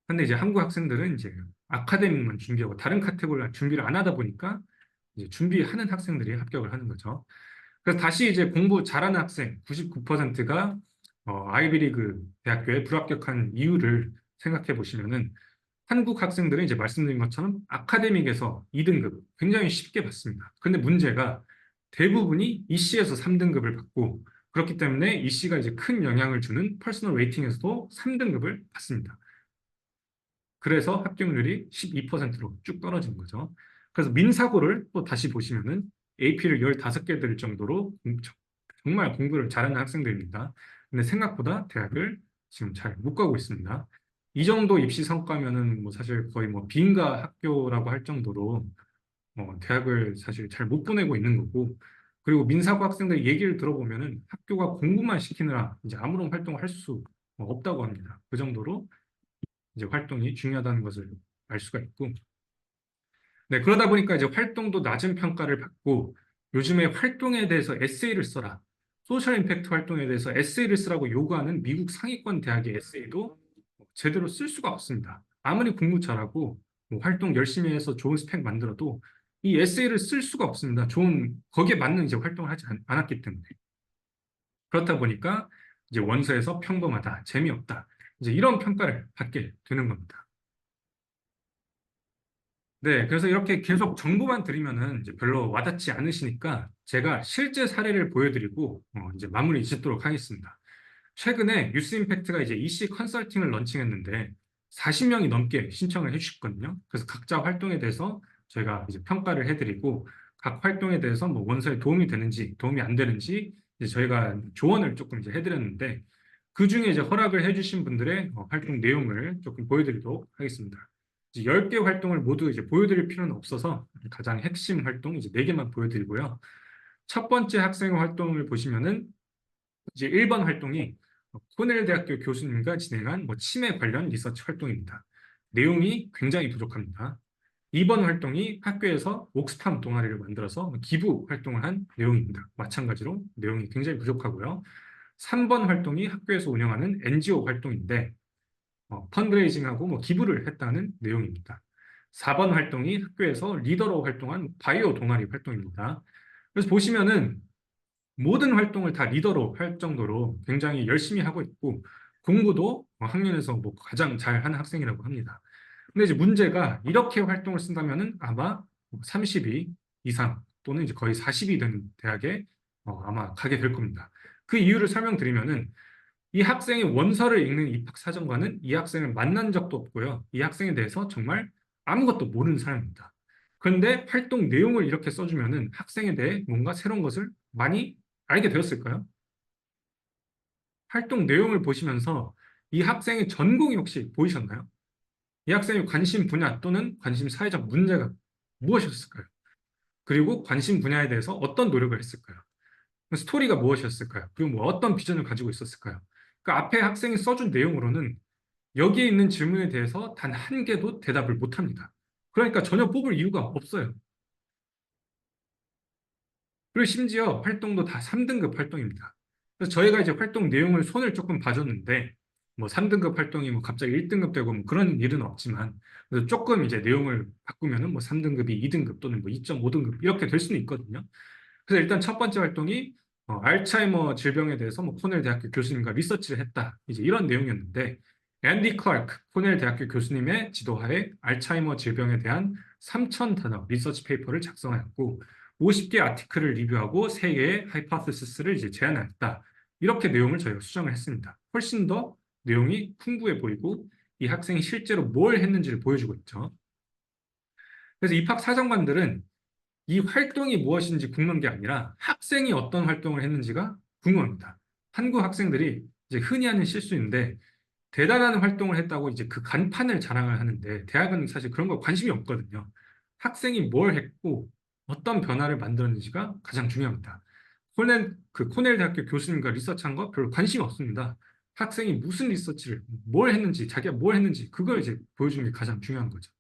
근데 이제 한국 학생들은 이제 아카데미만 준비하고 다른 카테고리를 준비를 안 하다 보니까 이제 준비하는 학생들이 합격을 하는 거죠. 그래서 다시 이제 공부 잘하는 학생 99%가 아이비리그 대학교에 불합격한 이유를 생각해 보시면은 한국 학생들은 이제 말씀드린 것처럼 아카데믹에서 2등급 굉장히 쉽게 받습니다. 그런데 문제가 대부분이 EC에서 3등급을 받고 그렇기 때문에 EC가 이제 큰 영향을 주는 퍼스널 웨이팅에서도 3등급을 받습니다. 그래서 합격률이 12%로 쭉 떨어진 거죠. 그래서 민사고를 또 다시 보시면은 AP를 15개 들을 정도로 정말 공부를 잘하는 학생들입니다. 근데 생각보다 대학을 지금 잘 못 가고 있습니다. 이 정도 입시 성과면은 뭐 사실 거의 뭐 비인가 학교라고 할 정도로 대학을 사실 잘 못 보내고 있는 거고, 그리고 민사고 학생들 얘기를 들어보면은 학교가 공부만 시키느라 이제 아무런 활동을 할 수 없다고 합니다. 그 정도로 이제 활동이 중요하다는 것을 알 수가 있고, 네, 그러다 보니까 이제 활동도 낮은 평가를 받고, 요즘에 활동에 대해서 에세이를 써라, 소셜 임팩트 활동에 대해서 에세이를 쓰라고 요구하는 미국 상위권 대학의 에세이도 제대로 쓸 수가 없습니다. 아무리 공부 잘하고 뭐 활동 열심히 해서 좋은 스펙 만들어도 이 에세이를 쓸 수가 없습니다. 거기에 맞는 이제 활동을 하지 않았기 때문에. 그렇다 보니까 이제 원서에서 평범하다, 재미없다, 이제 이런 평가를 받게 되는 겁니다. 네, 그래서 이렇게 계속 정보만 드리면은 이제 별로 와닿지 않으시니까 제가 실제 사례를 보여드리고 이제 마무리 짓도록 하겠습니다. 최근에 뉴스 임팩트가 이제 EC 컨설팅을 런칭했는데 40명이 넘게 신청을 해주셨거든요. 그래서 각자 활동에 대해서 저희가 이제 평가를 해드리고 각 활동에 대해서 뭐 원서에 도움이 되는지 도움이 안 되는지 이제 저희가 조언을 조금 이제 해드렸는데 그 중에 이제 허락을 해주신 분들의 활동 내용을 조금 보여드리도록 하겠습니다. 이제 10개 활동을 모두 이제 보여드릴 필요는 없어서 가장 핵심 활동 이제 4개만 보여드리고요. 첫 번째 학생 활동을 보시면은 이제 1번 활동이 코넬 대학교 교수님과 진행한 뭐 치매 관련 리서치 활동입니다. 내용이 굉장히 부족합니다. 2번 활동이 학교에서 옥스팜 동아리를 만들어서 기부 활동을 한 내용입니다. 마찬가지로 내용이 굉장히 부족하고요. 3번 활동이 학교에서 운영하는 NGO 활동인데 펀드레이징하고 뭐 기부를 했다는 내용입니다. 4번 활동이 학교에서 리더로 활동한 바이오 동아리 활동입니다. 그래서 보시면은 모든 활동을 다 리더로 할 정도로 굉장히 열심히 하고 있고 공부도 학년에서 뭐 가장 잘하는 학생이라고 합니다. 근데 이제 문제가 이렇게 활동을 쓴다면은 아마 30위 이상 또는 이제 거의 40위 되는 대학에 아마 가게 될 겁니다. 그 이유를 설명드리면은 이 학생이 원서를 읽는 입학사정관은 이 학생을 만난 적도 없고요. 이 학생에 대해서 정말 아무것도 모르는 사람입니다. 그런데 활동 내용을 이렇게 써주면은 학생에 대해 뭔가 새로운 것을 많이 알게 되었을까요? 활동 내용을 보시면서 이 학생의 전공이 혹시 보이셨나요? 이 학생의 관심 분야 또는 관심 사회적 문제가 무엇이었을까요? 그리고 관심 분야에 대해서 어떤 노력을 했을까요? 스토리가 무엇이었을까요? 그리고 뭐 어떤 비전을 가지고 있었을까요? 그 앞에 학생이 써준 내용으로는 여기에 있는 질문에 대해서 단 한 개도 대답을 못 합니다. 그러니까 전혀 뽑을 이유가 없어요. 그리고 심지어 활동도 다 3등급 활동입니다. 그래서 저희가 이제 활동 내용을 손을 조금 봐줬는데, 뭐 3등급 활동이 뭐 갑자기 1등급 되고 뭐 그런 일은 없지만, 그래서 조금 이제 내용을 바꾸면은 뭐 3등급이 2등급 또는 뭐 2.5등급 이렇게 될 수는 있거든요. 그래서 일단 첫 번째 활동이 알츠하이머 질병에 대해서 뭐 코넬 대학교 교수님과 리서치를 했다. 이제 이런 내용이었는데, 앤디 클라크 코넬 대학교 교수님의 지도하에 알츠하이머 질병에 대한 3,000단어 리서치 페이퍼를 작성하였고 50개 아티클을 리뷰하고 3개의 하이포테시스를 이제 제안했다. 이렇게 내용을 저희가 수정을 했습니다. 훨씬 더 내용이 풍부해 보이고 이 학생이 실제로 뭘 했는지를 보여주고 있죠. 그래서 입학 사정관들은 이 활동이 무엇인지 궁금한 게 아니라 학생이 어떤 활동을 했는지가 궁금합니다. 한국 학생들이 이제 흔히 하는 실수인데 대단한 활동을 했다고 이제 그 간판을 자랑을 하는데 대학은 사실 그런 거 관심이 없거든요. 학생이 뭘 했고 어떤 변화를 만들었는지가 가장 중요합니다. 코넬 대학교 교수님과 리서치한 거 별로 관심이 없습니다. 학생이 무슨 리서치를 뭘 했는지 자기가 뭘 했는지 그걸 이제 보여주는 게 가장 중요한 거죠.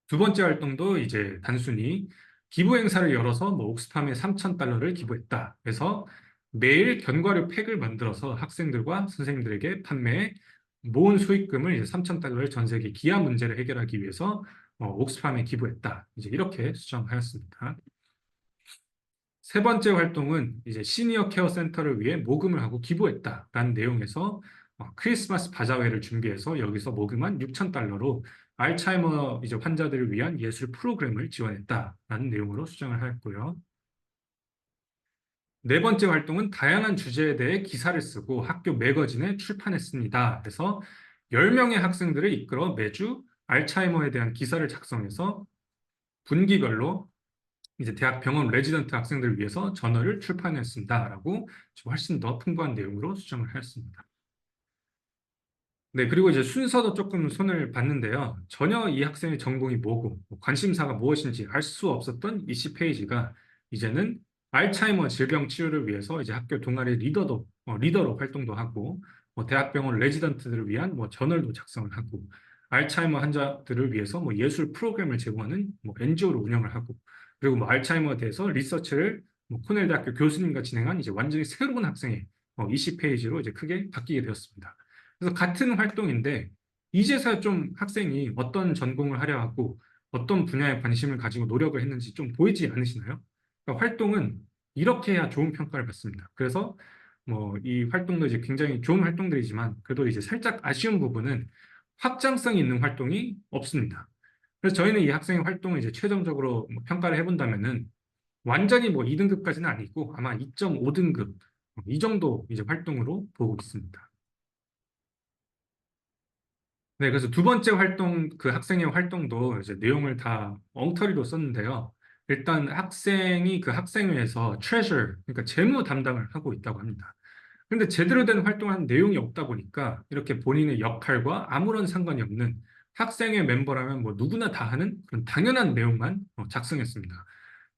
두 번째 활동도 이제 단순히 기부 행사를 열어서 뭐 옥스팜에 3,000달러를 기부했다. 그래서 매일 견과류 팩을 만들어서 학생들과 선생님들에게 판매해 모은 수익금을 이제 3,000달러를 전 세계 기아 문제를 해결하기 위해서 옥스팜에 기부했다. 이제 이렇게 수정하였습니다. 세 번째 활동은 이제 시니어 케어 센터를 위해 모금을 하고 기부했다라는 내용에서 크리스마스 바자회를 준비해서 여기서 모금한 6,000달러로 알츠하이머 이제 환자들을 위한 예술 프로그램을 지원했다라는 내용으로 수정을 하였고요. 네 번째 활동은 다양한 주제에 대해 기사를 쓰고 학교 매거진에 출판했습니다. 그래서 10명의 학생들을 이끌어 매주 알츠하이머에 대한 기사를 작성해서 분기별로 이제 대학 병원 레지던트 학생들을 위해서 저널을 출판했습니다라고 좀 훨씬 더 풍부한 내용으로 수정을 하였습니다. 네, 그리고 이제 순서도 조금 손을 봤는데요. 전혀 이 학생의 전공이 뭐고 뭐 관심사가 무엇인지 알 수 없었던 이씨 페이지가 이제는 알츠하이머 질병 치료를 위해서 이제 학교 동아리 리더로 활동도 하고 뭐 대학병원 레지던트들을 위한 뭐 저널도 작성을 하고 알츠하이머 환자들을 위해서 뭐 예술 프로그램을 제공하는 뭐 NGO를 운영을 하고 그리고 뭐 알츠하이머에 대해서 리서치를 뭐 코넬 대학교 교수님과 진행한 이제 완전히 새로운 학생의 이씨 페이지로 이제 크게 바뀌게 되었습니다. 그래서 같은 활동인데 이제서야 좀 학생이 어떤 전공을 하려 하고 어떤 분야에 관심을 가지고 노력을 했는지 좀 보이지 않으시나요? 그러니까 활동은 이렇게 해야 좋은 평가를 받습니다. 그래서 뭐 이 활동도 이제 굉장히 좋은 활동들이지만 그래도 이제 살짝 아쉬운 부분은 확장성이 있는 활동이 없습니다. 그래서 저희는 이 학생의 활동을 이제 최종적으로 뭐 평가를 해본다면은 완전히 뭐 2등급까지는 아니고 아마 2.5등급 이 정도 이제 활동으로 보고 있습니다. 네, 그래서 두 번째 활동, 그 학생의 활동도 이제 내용을 다 엉터리로 썼는데요. 일단 학생이 그 학생회에서 treasure, 그러니까 재무 담당을 하고 있다고 합니다. 근데 제대로 된 활동을 한 내용이 없다 보니까 이렇게 본인의 역할과 아무런 상관이 없는 학생회 멤버라면 뭐 누구나 다 하는 그런 당연한 내용만 작성했습니다.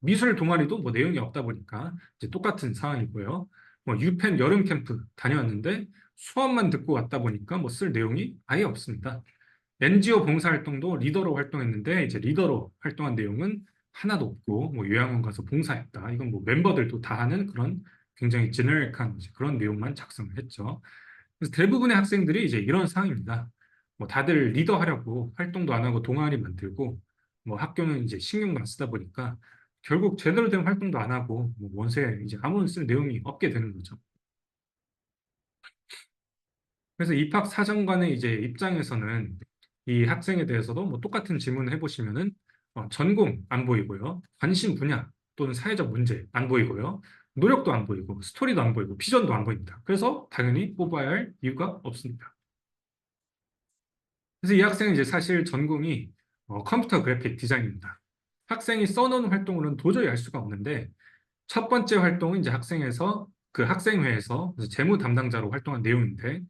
미술 동아리도 뭐 내용이 없다 보니까 이제 똑같은 상황이고요. 뭐 유펜 여름 캠프 다녀왔는데 수업만 듣고 왔다 보니까 뭐 쓸 내용이 아예 없습니다. NGO 봉사활동도 리더로 활동했는데 이제 리더로 활동한 내용은 하나도 없고 뭐 요양원 가서 봉사했다. 이건 뭐 멤버들도 다 하는 그런 굉장히 제너럴한 그런 내용만 작성을 했죠. 그래서 대부분의 학생들이 이제 이런 상황입니다. 뭐 다들 리더 하려고 활동도 안 하고 동아리 만들고 뭐 학교는 이제 신경도 안 쓰다 보니까 결국 제대로 된 활동도 안 하고 뭐 원서에 이제 아무런 쓸 내용이 없게 되는 거죠. 그래서 입학 사정관의 이제 입장에서는 이 학생에 대해서도 뭐 똑같은 질문을 해보시면은 전공 안 보이고요, 관심 분야 또는 사회적 문제 안 보이고요, 노력도 안 보이고 스토리도 안 보이고 비전도 안 보입니다. 그래서 당연히 뽑아야 할 이유가 없습니다. 그래서 이 학생은 이제 사실 전공이 컴퓨터 그래픽 디자인입니다. 학생이 써놓은 활동으로는 도저히 알 수가 없는데 첫 번째 활동은 이제 학생에서 그 학생회에서 재무 담당자로 활동한 내용인데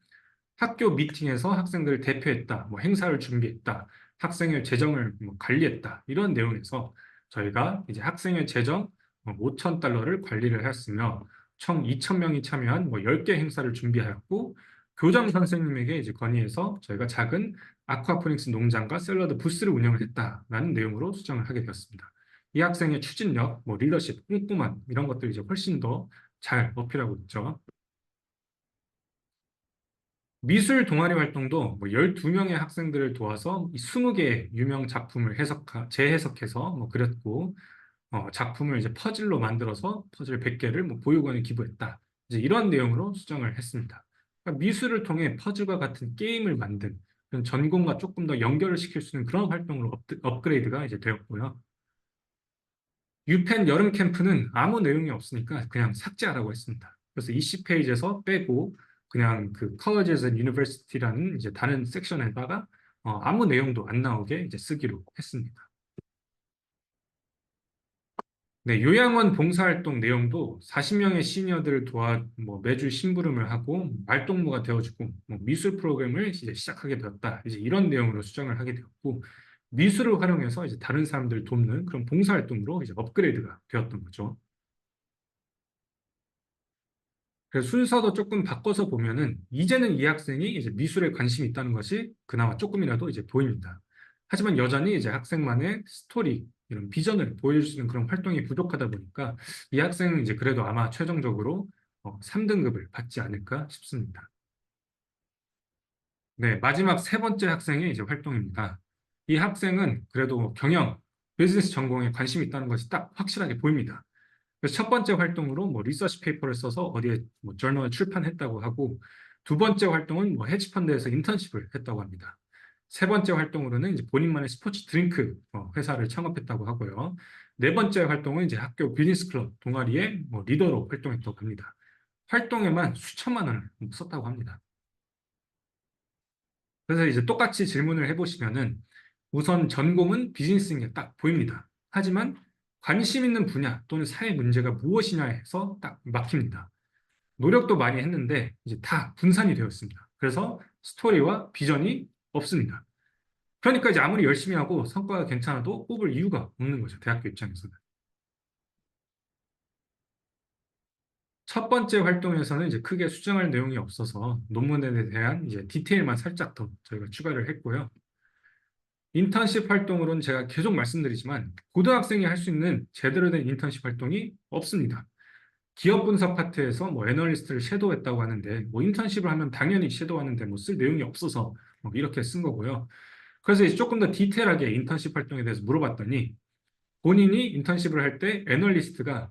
학교 미팅에서 학생들을 대표했다, 뭐 행사를 준비했다, 학생회 재정을 뭐 관리했다 이런 내용에서 저희가 이제 학생회 재정 5,000달러를 관리를 했으며 총 2,000명이 참여한 뭐 10개 행사를 준비하였고 교장 선생님에게 이제 건의해서 저희가 작은 아쿠아포닉스 농장과 샐러드 부스를 운영을 했다라는 내용으로 수정을 하게 되었습니다. 이 학생의 추진력, 뭐 리더십, 꼼꼼함 이런 것들이 이제 훨씬 더 잘 어필하고 있죠. 미술 동아리 활동도 뭐 12명의 학생들을 도와서 이 20개의 유명 작품을 재해석해서 뭐 그렸고, 작품을 이제 퍼즐로 만들어서 퍼즐 100개를 뭐 보육원에 기부했다. 이제 이런 내용으로 수정을 했습니다. 그러니까 미술을 통해 퍼즐과 같은 게임을 만든 그런 전공과 조금 더 연결을 시킬 수 있는 그런 활동으로 업그레이드가 이제 되었고요. 유펜 여름 캠프는 아무 내용이 없으니까 그냥 삭제하라고 했습니다. 그래서 이씨 페이지에서 빼고 그냥 그 Colleges and University라는 이제 다른 섹션에다가 아무 내용도 안 나오게 이제 쓰기로 했습니다. 네, 요양원 봉사활동 내용도 40명의 시니어들을 도와 뭐 매주 심부름을 하고 말동무가 되어주고 뭐 미술 프로그램을 이제 시작하게 되었다. 이제 이런 내용으로 수정을 하게 되었고 미술을 활용해서 이제 다른 사람들을 돕는 그런 봉사활동으로 이제 업그레이드가 되었던 거죠. 그래서 순서도 조금 바꿔서 보면은 이제는 이 학생이 이제 미술에 관심이 있다는 것이 그나마 조금이라도 이제 보입니다. 하지만 여전히 이제 학생만의 스토리, 이런 비전을 보여줄 수 있는 그런 활동이 부족하다 보니까 이 학생은 이제 그래도 아마 최종적으로 3등급을 받지 않을까 싶습니다. 네, 마지막 세 번째 학생의 이제 활동입니다. 이 학생은 그래도 경영, 비즈니스 전공에 관심이 있다는 것이 딱 확실하게 보입니다. 그래서 첫 번째 활동으로 뭐 리서치 페이퍼를 써서 어디에 뭐 저널에 출판했다고 하고 두 번째 활동은 뭐 헤지펀드에서 인턴십을 했다고 합니다. 세 번째 활동으로는 이제 본인만의 스포츠 드링크 회사를 창업했다고 하고요. 네 번째 활동은 이제 학교 비즈니스 클럽 동아리의 뭐 리더로 활동했다고 합니다. 활동에만 수천만 원을 썼다고 합니다. 그래서 이제 똑같이 질문을 해보시면은 우선 전공은 비즈니스인 게 딱 보입니다. 하지만 관심 있는 분야 또는 사회 문제가 무엇이냐 해서 딱 막힙니다. 노력도 많이 했는데 이제 다 분산이 되었습니다. 그래서 스토리와 비전이 없습니다. 그러니까 이제 아무리 열심히 하고 성과가 괜찮아도 뽑을 이유가 없는 거죠. 대학교 입장에서는. 첫 번째 활동에서는 이제 크게 수정할 내용이 없어서 논문에 대한 이제 디테일만 살짝 더 저희가 추가를 했고요. 인턴십 활동으로는 제가 계속 말씀드리지만 고등학생이 할 수 있는 제대로 된 인턴십 활동이 없습니다. 기업 분석 파트에서 뭐 애널리스트를 섀도우했다고 하는데 뭐 인턴십을 하면 당연히 섀도우하는데 뭐 쓸 내용이 없어서 뭐 이렇게 쓴 거고요. 그래서 이제 조금 더 디테일하게 인턴십 활동에 대해서 물어봤더니 본인이 인턴십을 할 때 애널리스트가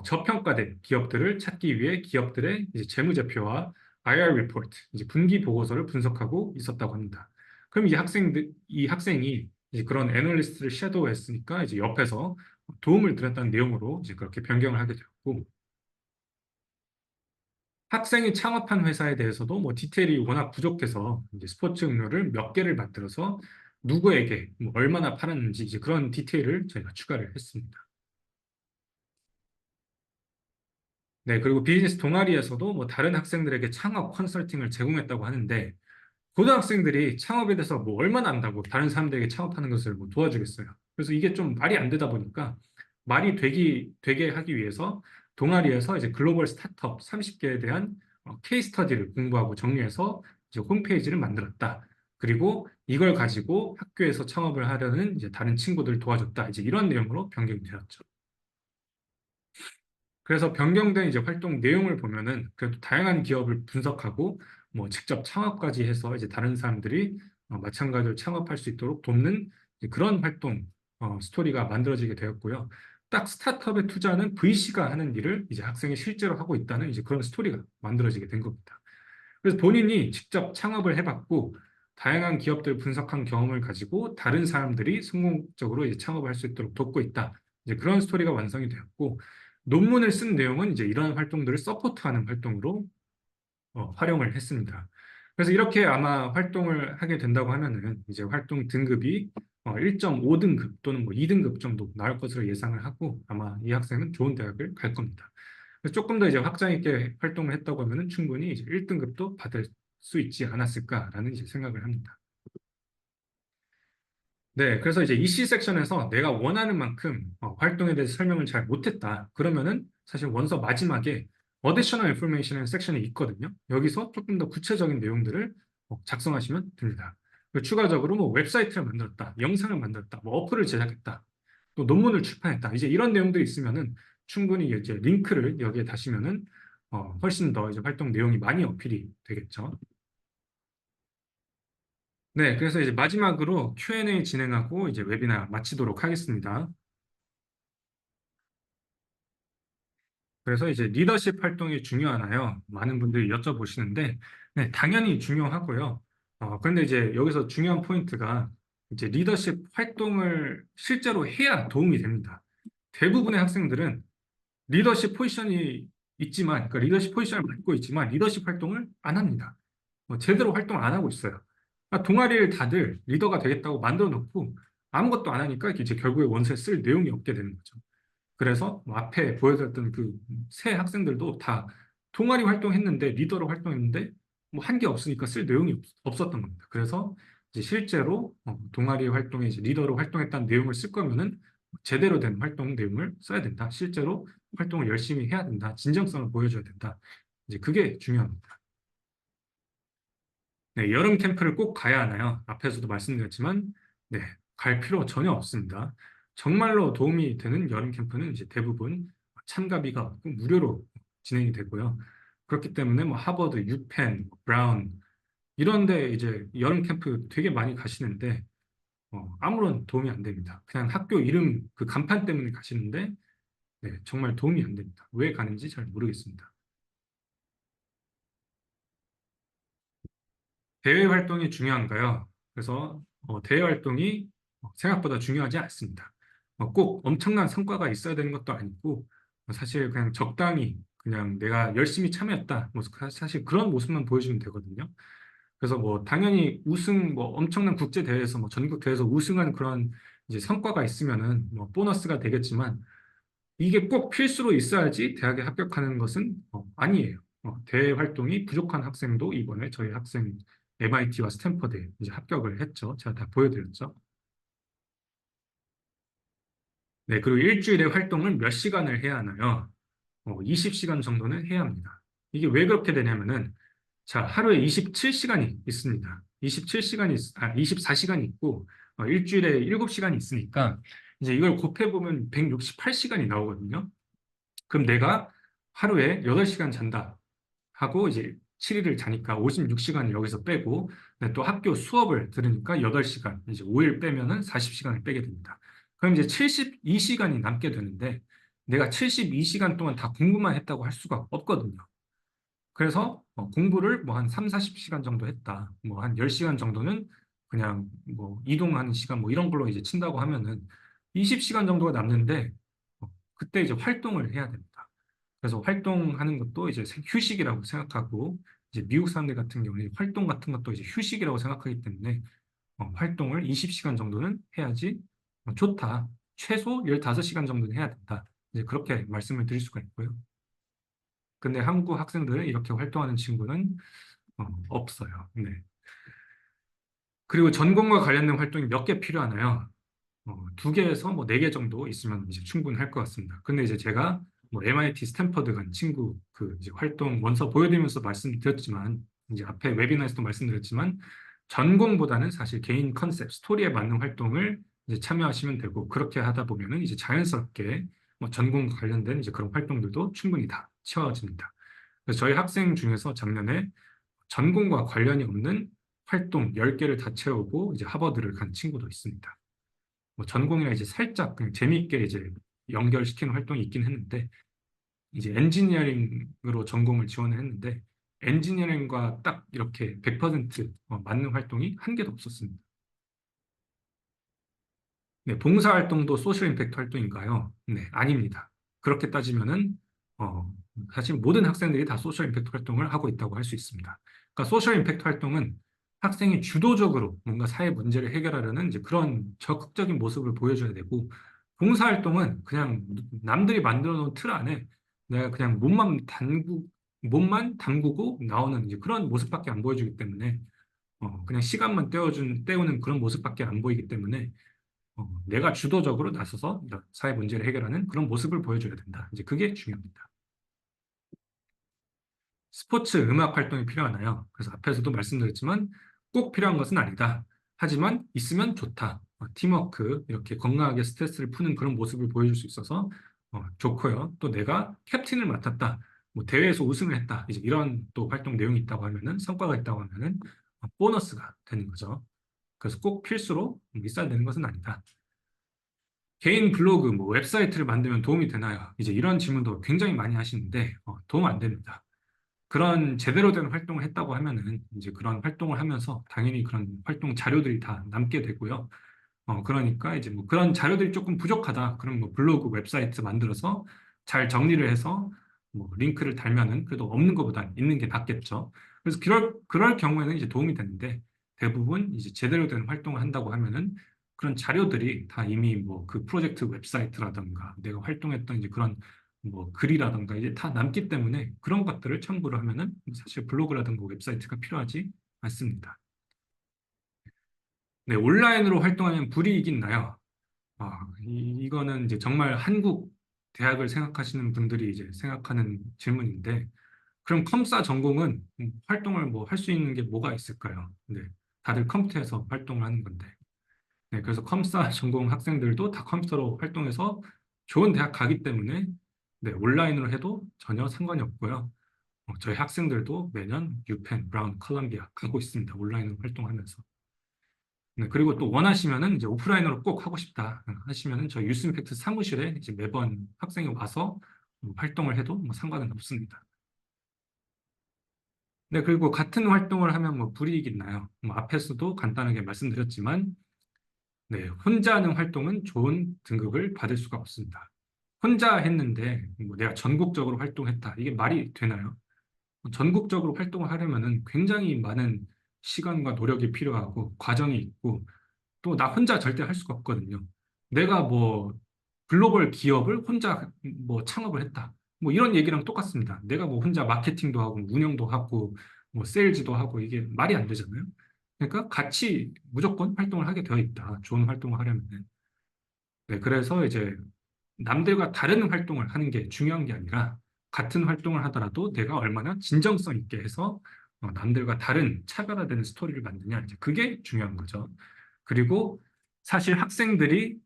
저평가된 기업들을 찾기 위해 기업들의 이제 재무제표와 IR 리포트, 이제 분기 보고서를 분석하고 있었다고 합니다. 그럼 이 학생이 이제 그런 애널리스트를 섀도우했으니까 이제 옆에서 도움을 드렸다는 내용으로 이제 그렇게 변경을 하게 되었고, 학생이 창업한 회사에 대해서도 뭐 디테일이 워낙 부족해서 이제 스포츠 음료를 몇 개를 만들어서 누구에게 뭐 얼마나 팔았는지 이제 그런 디테일을 저희가 추가를 했습니다. 네, 그리고 비즈니스 동아리에서도 뭐 다른 학생들에게 창업 컨설팅을 제공했다고 하는데 고등학생들이 창업에 대해서 뭐 얼마나 안다고 다른 사람들에게 창업하는 것을 뭐 도와주겠어요. 그래서 이게 좀 말이 안 되다 보니까 말이 되게 하기 위해서 동아리에서 이제 글로벌 스타트업 30개에 대한 케이스 스터디를 공부하고 정리해서 이제 홈페이지를 만들었다. 그리고 이걸 가지고 학교에서 창업을 하려는 이제 다른 친구들 도와줬다. 이제 이런 내용으로 변경이 되었죠. 그래서 변경된 이제 활동 내용을 보면은 그래도 다양한 기업을 분석하고 뭐 직접 창업까지 해서 이제 다른 사람들이 마찬가지로 창업할 수 있도록 돕는 이제 그런 활동 스토리가 만들어지게 되었고요. 딱 스타트업에 투자하는 VC가 하는 일을 이제 학생이 실제로 하고 있다는 이제 그런 스토리가 만들어지게 된 겁니다. 그래서 본인이 직접 창업을 해봤고 다양한 기업들 분석한 경험을 가지고 다른 사람들이 성공적으로 이제 창업을 할 수 있도록 돕고 있다. 이제 그런 스토리가 완성이 되었고 논문을 쓴 내용은 이제 이러한 활동들을 서포트하는 활동으로 활용을 했습니다. 그래서 이렇게 아마 활동을 하게 된다고 하면은 이제 활동 등급이 1.5등급 또는 뭐 2등급 정도 나올 것으로 예상을 하고 아마 이 학생은 좋은 대학을 갈 겁니다. 그래서 조금 더 이제 확장 있게 활동을 했다고 하면은 충분히 이제 1등급도 받을 수 있지 않았을까라는 이제 생각을 합니다. 네, 그래서 이제 EC 섹션에서 내가 원하는 만큼 활동에 대해서 설명을 잘 못했다. 그러면은 사실 원서 마지막에 Additional Information 섹션이 있거든요. 여기서 조금 더 구체적인 내용들을 작성하시면 됩니다. 그리고 추가적으로 뭐 웹사이트를 만들었다, 영상을 만들었다, 뭐 어플을 제작했다, 또 논문을 출판했다. 이제 이런 내용들이 있으면은 충분히 이제 링크를 여기에 다시면은 훨씬 더 이제 활동 내용이 많이 어필이 되겠죠. 네, 그래서 이제 마지막으로 Q&A 진행하고 이제 웨비나 마치도록 하겠습니다. 그래서 이제 리더십 활동이 중요하나요? 많은 분들이 여쭤보시는데, 네, 당연히 중요하고요. 그런데 이제 여기서 중요한 포인트가 이제 리더십 활동을 실제로 해야 도움이 됩니다. 대부분의 학생들은 리더십 포지션이 있지만, 그러니까 리더십 포지션을 맡고 있지만 리더십 활동을 안 합니다. 제대로 활동을 안 하고 있어요. 그러니까 동아리를 다들 리더가 되겠다고 만들어 놓고 아무것도 안 하니까 이제 결국에 원서에 쓸 내용이 없게 되는 거죠. 그래서 뭐 앞에 보여드렸던 그 세 학생들도 다 동아리 활동했는데 리더로 활동했는데 뭐 한 게 없으니까 쓸 내용이 없었던 겁니다. 그래서 이제 실제로 동아리 활동에 이제 리더로 활동했다는 내용을 쓸 거면은 제대로 된 활동 내용을 써야 된다. 실제로 활동을 열심히 해야 된다. 진정성을 보여줘야 된다. 이제 그게 중요합니다. 네, 여름 캠프를 꼭 가야 하나요? 앞에서도 말씀드렸지만, 네, 갈 필요 전혀 없습니다. 정말로 도움이 되는 여름 캠프는 이제 대부분 참가비가 없고 무료로 진행이 되고요. 그렇기 때문에 뭐 하버드, 유펜, 브라운 이런데 이제 여름 캠프 되게 많이 가시는데 아무런 도움이 안 됩니다. 그냥 학교 이름 그 간판 때문에 가시는데 네, 정말 도움이 안 됩니다. 왜 가는지 잘 모르겠습니다. 대외 활동이 중요한가요? 그래서 대외 활동이 생각보다 중요하지 않습니다. 꼭 엄청난 성과가 있어야 되는 것도 아니고 사실 그냥 적당히 그냥 내가 열심히 참여했다. 뭐 사실 그런 모습만 보여주면 되거든요. 그래서 뭐 당연히 우승 뭐 엄청난 국제 대회에서 뭐 전국 대회에서 우승한 그런 이제 성과가 있으면은 뭐 보너스가 되겠지만 이게 꼭 필수로 있어야지 대학에 합격하는 것은 아니에요. 대외 활동이 부족한 학생도 이번에 저희 학생 MIT와 스탠퍼드에 이제 합격을 했죠. 제가 다 보여드렸죠. 네, 그리고 일주일에 활동을 몇 시간을 해야 하나요? 20시간 정도는 해야 합니다. 이게 왜 그렇게 되냐면은 자, 하루에 27시간이 있습니다. 24시간이 있고 일주일에 7시간이 있으니까 이제 이걸 곱해보면 168시간이 나오거든요. 그럼 내가 하루에 8시간 잔다 하고 이제 7일을 자니까 56시간을 여기서 빼고 또 학교 수업을 들으니까 8시간, 이제 5일 빼면은 40시간을 빼게 됩니다. 그럼 이제 72시간이 남게 되는데 내가 72시간 동안 다 공부만 했다고 할 수가 없거든요. 그래서 공부를 뭐 한 3, 40시간 정도 했다. 뭐 한 10시간 정도는 그냥 뭐 이동하는 시간 뭐 이런 걸로 이제 친다고 하면은 20시간 정도가 남는데 그때 이제 활동을 해야 됩니다. 그래서 활동하는 것도 이제 휴식이라고 생각하고 이제 미국 사람들 같은 경우에 활동 같은 것도 이제 휴식이라고 생각하기 때문에 활동을 20시간 정도는 해야지 좋다. 최소 15시간 정도는 해야 된다. 이제 그렇게 말씀을 드릴 수가 있고요. 근데 한국 학생들은 이렇게 활동하는 친구는 없어요. 네. 그리고 전공과 관련된 활동이 몇 개 필요하나요? 2개에서 뭐 4개 정도 있으면 이제 충분할 것 같습니다. 근데 이제 제가 뭐 MIT 스탠퍼드 간 친구 그 이제 활동 원서 보여드리면서 말씀드렸지만 이제 앞에 웨비나에서도 말씀드렸지만 전공보다는 사실 개인 컨셉, 스토리에 맞는 활동을 이제 참여하시면 되고 그렇게 하다 보면은 이제 자연스럽게 뭐 전공과 관련된 이제 그런 활동들도 충분히 다 채워집니다. 그래서 저희 학생 중에서 작년에 전공과 관련이 없는 활동 10개를 다 채우고 이제 하버드를 간 친구도 있습니다. 뭐 전공이랑 이제 살짝 그냥 재미있게 이제 연결시키는 활동이 있긴 했는데 이제 엔지니어링으로 전공을 지원을 했는데 엔지니어링과 딱 이렇게 100% 맞는 활동이 한 개도 없었습니다. 네, 봉사활동도 소셜 임팩트 활동인가요? 네, 아닙니다. 그렇게 따지면은 어, 사실 모든 학생들이 다 소셜 임팩트 활동을 하고 있다고 할 수 있습니다. 그러니까 소셜 임팩트 활동은 학생이 주도적으로 뭔가 사회 문제를 해결하려는 이제 그런 적극적인 모습을 보여줘야 되고 봉사활동은 그냥 남들이 만들어 놓은 틀 안에 내가 그냥 몸만 담그고 나오는 이제 그런 모습밖에 안 보여주기 때문에 그냥 시간만 때우는 그런 모습밖에 안 보이기 때문에 내가 주도적으로 나서서 이런 사회 문제를 해결하는 그런 모습을 보여줘야 된다. 이제 그게 중요합니다. 스포츠, 음악 활동이 필요하나요? 그래서 앞에서도 말씀드렸지만 꼭 필요한 것은 아니다. 하지만 있으면 좋다. 팀워크, 이렇게 건강하게 스트레스를 푸는 그런 모습을 보여줄 수 있어서 좋고요. 또 내가 캡틴을 맡았다. 뭐 대회에서 우승을 했다. 이제 이런 또 활동 내용이 있다고 하면은 성과가 있다고 하면은 보너스가 되는 거죠. 그래서 꼭 필수로 있어야 되는 것은 아니다. 개인 블로그, 뭐 웹사이트를 만들면 도움이 되나요? 이제 이런 질문도 굉장히 많이 하시는데 도움 안 됩니다. 그런 제대로 된 활동을 했다고 하면은 이제 그런 활동을 하면서 당연히 그런 활동 자료들이 다 남게 되고요. 그러니까 이제 뭐 그런 자료들이 조금 부족하다. 그럼 뭐 블로그, 웹사이트 만들어서 잘 정리를 해서 뭐 링크를 달면은 그래도 없는 것보다 있는 게 낫겠죠. 그래서 그럴 경우에는 이제 도움이 되는데 대부분 이제 제대로 된 활동을 한다고 하면은 그런 자료들이 다 이미 뭐 그 프로젝트 웹사이트라든가 내가 활동했던 이제 그런 뭐 글이라든가 이제 다 남기 때문에 그런 것들을 첨부를 하면은 사실 블로그라든가 웹사이트가 필요하지 않습니다. 네, 온라인으로 활동하면 불이익이 있나요? 이거는 이제 정말 한국 대학을 생각하시는 분들이 이제 생각하는 질문인데, 그럼 컴싸 전공은 활동을 뭐 할 수 있는 게 뭐가 있을까요? 네, 다들 컴퓨터에서 활동을 하는 건데. 네, 그래서 컴싸 전공 학생들도 다 컴퓨터로 활동해서 좋은 대학 가기 때문에 네, 온라인으로 해도 전혀 상관이 없고요. 저희 학생들도 매년 유펜, 브라운, 컬럼비아 가고 있습니다. 온라인으로 활동하면서. 네, 그리고 또 원하시면은 이제 오프라인으로 꼭 하고 싶다 하시면은 저희 유스임팩트 사무실에 이제 매번 학생이 와서 뭐 활동을 해도 뭐 상관은 없습니다. 네, 그리고 같은 활동을 하면 뭐 불이익이 있나요? 뭐 앞에서도 간단하게 말씀드렸지만, 네, 혼자 하는 활동은 좋은 등급을 받을 수가 없습니다. 혼자 했는데 뭐 내가 전국적으로 활동했다. 이게 말이 되나요? 전국적으로 활동을 하려면은 굉장히 많은 시간과 노력이 필요하고 과정이 있고 또 나 혼자 절대 할 수가 없거든요. 내가 뭐 글로벌 기업을 혼자 뭐 창업을 했다. 뭐 이런 얘기랑 똑같습니다. 내가 뭐 혼자 마케팅도 하고 운영도 하고 뭐 세일즈도 하고 이게 말이 안 되잖아요. 그러니까 같이 무조건 활동을 하게 되어 있다. 좋은 활동을 하려면. 네, 그래서 이제 남들과 다른 활동을 하는 게 중요한 게 아니라 같은 활동을 하더라도 내가 얼마나 진정성 있게 해서 남들과 다른 차별화되는 스토리를 만드냐 이제 그게 중요한 거죠. 그리고 사실 학생들이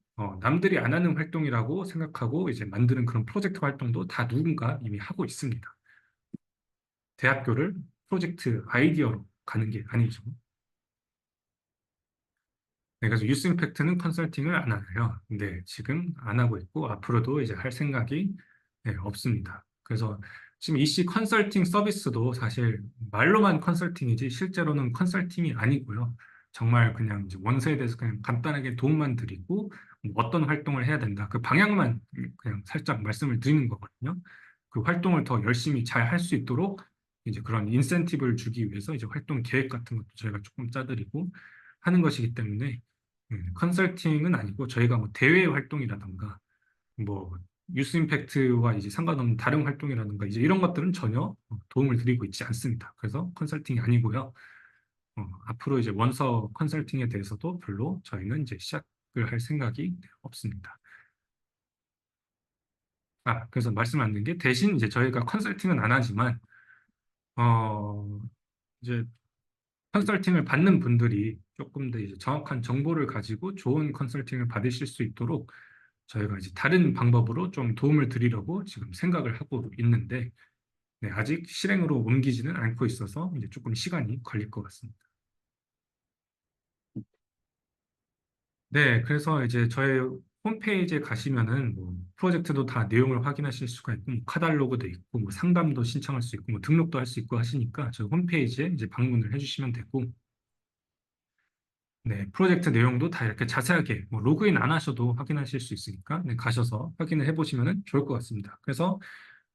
남들이 안 하는 활동이라고 생각하고 이제 만드는 그런 프로젝트 활동도 다 누군가 이미 하고 있습니다. 대학교를 프로젝트 아이디어로 가는 게 아니죠. 네, 그래서 유스 임팩트는 컨설팅을 안 하나요? 네, 지금 안 하고 있고 앞으로도 이제 할 생각이 네, 없습니다. 그래서 지금 EC 컨설팅 서비스도 사실 말로만 컨설팅이지 실제로는 컨설팅이 아니고요. 정말 그냥 이제 원서에 대해서 그냥 간단하게 도움만 드리고 뭐 어떤 활동을 해야 된다. 그 방향만 그냥 살짝 말씀을 드리는 거거든요. 그 활동을 더 열심히 잘 할 수 있도록 이제 그런 인센티브를 주기 위해서 이제 활동 계획 같은 것도 저희가 조금 짜드리고 하는 것이기 때문에 컨설팅은 아니고 저희가 뭐 대외 활동이라던가 뭐 유스 임팩트와 이제 상관없는 다른 활동이라든가 이제 이런 것들은 전혀 도움을 드리고 있지 않습니다. 그래서 컨설팅이 아니고요. 앞으로 이제 원서 컨설팅에 대해서도 별로 저희는 이제 시작을 할 생각이 없습니다. 아, 그래서 말씀 안 드린 게 대신 이제 저희가 컨설팅은 안 하지만 어 이제 컨설팅을 받는 분들이 조금 더 이제 정확한 정보를 가지고 좋은 컨설팅을 받으실 수 있도록 저희가 이제 다른 방법으로 좀 도움을 드리려고 지금 생각을 하고 있는데, 네, 아직 실행으로 옮기지는 않고 있어서 이제 조금 시간이 걸릴 것 같습니다. 네, 그래서 이제 저희 홈페이지에 가시면은 뭐 프로젝트도 다 내용을 확인하실 수가 있고, 뭐 카탈로그도 있고, 뭐 상담도 신청할 수 있고, 뭐 등록도 할 수 있고 하시니까 저희 홈페이지에 이제 방문을 해주시면 되고, 네, 프로젝트 내용도 다 이렇게 자세하게 뭐 로그인 안 하셔도 확인하실 수 있으니까 네, 가셔서 확인을 해보시면 좋을 것 같습니다. 그래서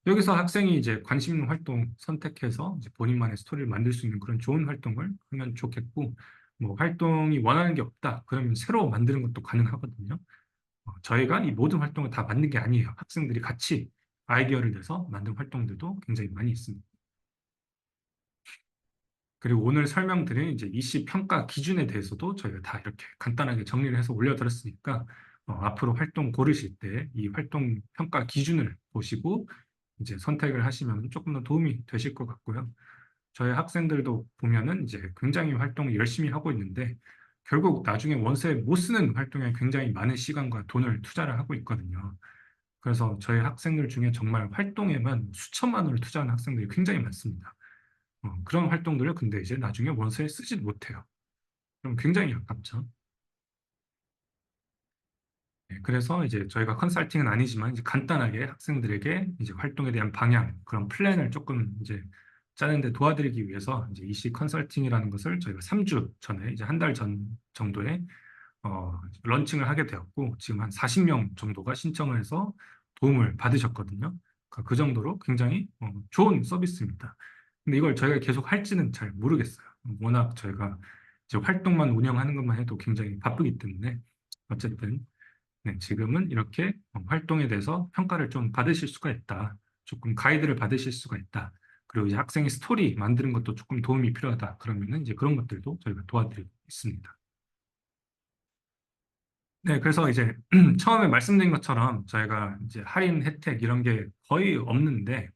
여기서 학생이 이제 관심 있는 활동 선택해서 이제 본인만의 스토리를 만들 수 있는 그런 좋은 활동을 하면 좋겠고, 뭐 활동이 원하는 게 없다. 그러면 새로 만드는 것도 가능하거든요. 저희가 이 모든 활동을 다 만든 게 아니에요. 학생들이 같이 아이디어를 내서 만든 활동들도 굉장히 많이 있습니다. 그리고 오늘 설명드린 이제 이시 평가 기준에 대해서도 저희가 다 이렇게 간단하게 정리를 해서 올려드렸으니까 앞으로 활동 고르실 때 이 활동 평가 기준을 보시고 이제 선택을 하시면 조금 더 도움이 되실 것 같고요. 저희 학생들도 보면은 이제 굉장히 활동을 열심히 하고 있는데 결국 나중에 원서에 못 쓰는 활동에 굉장히 많은 시간과 돈을 투자를 하고 있거든요. 그래서 저희 학생들 중에 정말 활동에만 수천만 원을 투자하는 학생들이 굉장히 많습니다. 그런 활동들을 근데 이제 나중에 원서에 쓰지 못해요. 그럼 굉장히 아깝죠. 네, 그래서 이제 저희가 컨설팅은 아니지만 이제 간단하게 학생들에게 이제 활동에 대한 방향, 그런 플랜을 조금 이제 짜는데 도와드리기 위해서 이제 이시 컨설팅이라는 것을 저희가 3주 전에 이제 한 달 전 정도에 런칭을 하게 되었고 지금 한 40명 정도가 신청을 해서 도움을 받으셨거든요. 그 정도로 굉장히 좋은 서비스입니다. 근데 이걸 저희가 계속 할지는 잘 모르겠어요. 워낙 저희가 이제 활동만 운영하는 것만 해도 굉장히 바쁘기 때문에 어쨌든 네, 지금은 이렇게 활동에 대해서 평가를 좀 받으실 수가 있다. 조금 가이드를 받으실 수가 있다. 그리고 이제 학생의 스토리 만드는 것도 조금 도움이 필요하다. 그러면은 이제 그런 것들도 저희가 도와드리고 있습니다. 네, 그래서 이제 처음에 말씀드린 것처럼 저희가 이제 할인 혜택 이런 게 거의 없는데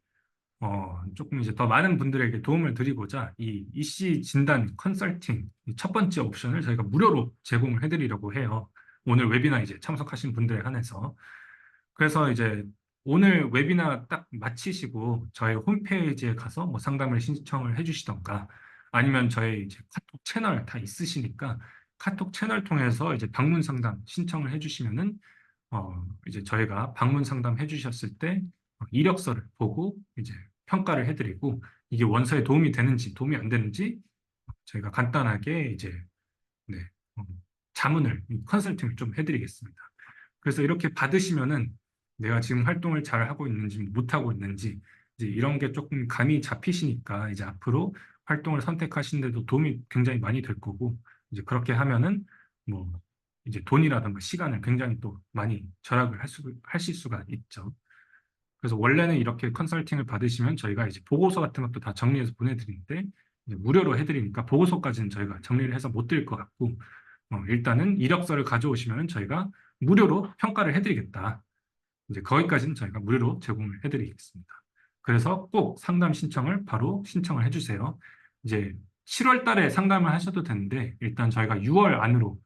조금 이제 더 많은 분들에게 도움을 드리고자 이 EC 진단 컨설팅 이첫 번째 옵션을 저희가 무료로 제공을 해드리려고 해요. 오늘 웨비나 이제 참석하신 분들에 한해서. 그래서 이제 오늘 웨비나 딱 마치시고 저희 홈페이지에 가서 뭐 상담을 신청을 해주시던가 아니면 저희 이제 카톡 채널 다 있으시니까 카톡 채널 통해서 이제 방문 상담 신청을 해주시면은 이제 저희가 방문 상담 해주셨을 때 이력서를 보고 이제 평가를 해드리고 이게 원서에 도움이 되는지 도움이 안 되는지 저희가 간단하게 이제 네, 어, 자문을 컨설팅을 좀 해드리겠습니다. 그래서 이렇게 받으시면은 내가 지금 활동을 잘 하고 있는지 못 하고 있는지 이제 이런 게 조금 감이 잡히시니까 이제 앞으로 활동을 선택하시는데도 도움이 굉장히 많이 될 거고 이제 그렇게 하면은 뭐 이제 돈이라든가 시간을 굉장히 또 많이 절약을 하실 수가 있죠. 그래서 원래는 이렇게 컨설팅을 받으시면 저희가 이제 보고서 같은 것도 다 정리해서 보내드리는데 이제 무료로 해드리니까 보고서까지는 저희가 정리를 해서 못 드릴 것 같고 일단은 이력서를 가져오시면 저희가 무료로 평가를 해드리겠다. 이제 거기까지는 저희가 무료로 제공을 해드리겠습니다. 그래서 꼭 상담 신청을 바로 신청을 해주세요. 이제 7월 달에 상담을 하셔도 되는데 일단 저희가 6월 안으로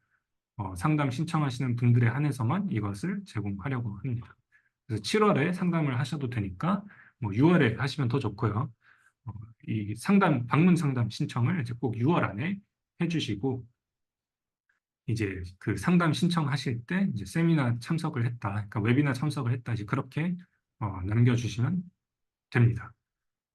상담 신청하시는 분들에 한해서만 이것을 제공하려고 합니다. 그래서 7월에 상담을 하셔도 되니까 뭐 6월에 하시면 더 좋고요. 이 상담, 방문 상담 신청을 이제 꼭 6월 안에 해주시고 이제 그 상담 신청하실 때 이제 세미나 참석을 했다, 그러니까 웨비나 참석을 했다, 이제 그렇게 남겨주시면 됩니다.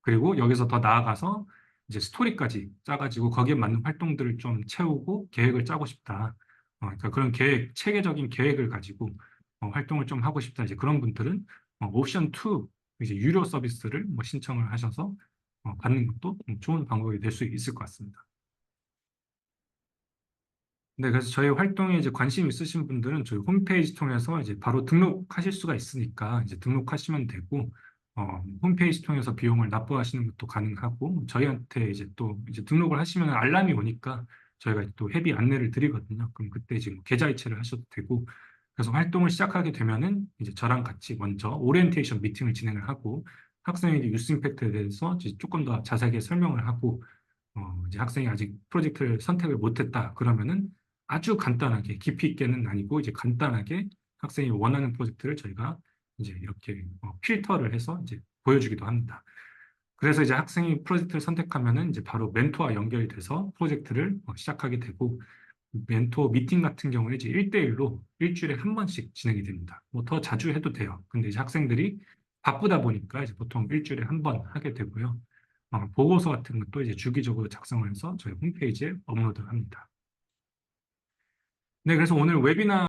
그리고 여기서 더 나아가서 이제 스토리까지 짜가지고 거기에 맞는 활동들을 좀 채우고 계획을 짜고 싶다. 그러니까 그런 계획, 체계적인 계획을 가지고 활동을 좀 하고 싶다. 이제 그런 분들은 옵션 2, 이제 유료 서비스를 뭐 신청을 하셔서 받는 것도 좋은 방법이 될 수 있을 것 같습니다. 네, 그래서 저희 활동에 이제 관심 있으신 분들은 저희 홈페이지 통해서 이제 바로 등록하실 수가 있으니까 이제 등록하시면 되고, 홈페이지 통해서 비용을 납부하시는 것도 가능하고, 저희한테 이제 또 이제 등록을 하시면 알람이 오니까 저희가 또 회비 안내를 드리거든요. 그럼 그때 지금 계좌 이체를 하셔도 되고, 그래서 활동을 시작하게 되면은 이제 저랑 같이 먼저 오리엔테이션 미팅을 진행을 하고, 학생에게 유스 임팩트에 대해서 이제 조금 더 자세하게 설명을 하고, 이제 학생이 아직 프로젝트를 선택을 못했다. 그러면은 아주 간단하게 깊이 있게는 아니고 이제 간단하게 학생이 원하는 프로젝트를 저희가 이제 이렇게 필터를 해서 이제 보여주기도 합니다. 그래서 이제 학생이 프로젝트를 선택하면은 이제 바로 멘토와 연결이 돼서 프로젝트를 시작하게 되고 멘토 미팅 같은 경우는 이제 1대1로 일주일에 한 번씩 진행이 됩니다. 뭐 더 자주 해도 돼요. 근데 이제 학생들이 바쁘다 보니까 이제 보통 일주일에 한 번 하게 되고요. 보고서 같은 것도 이제 주기적으로 작성을 해서 저희 홈페이지에 업로드합니다. 네, 그래서 오늘 웨비나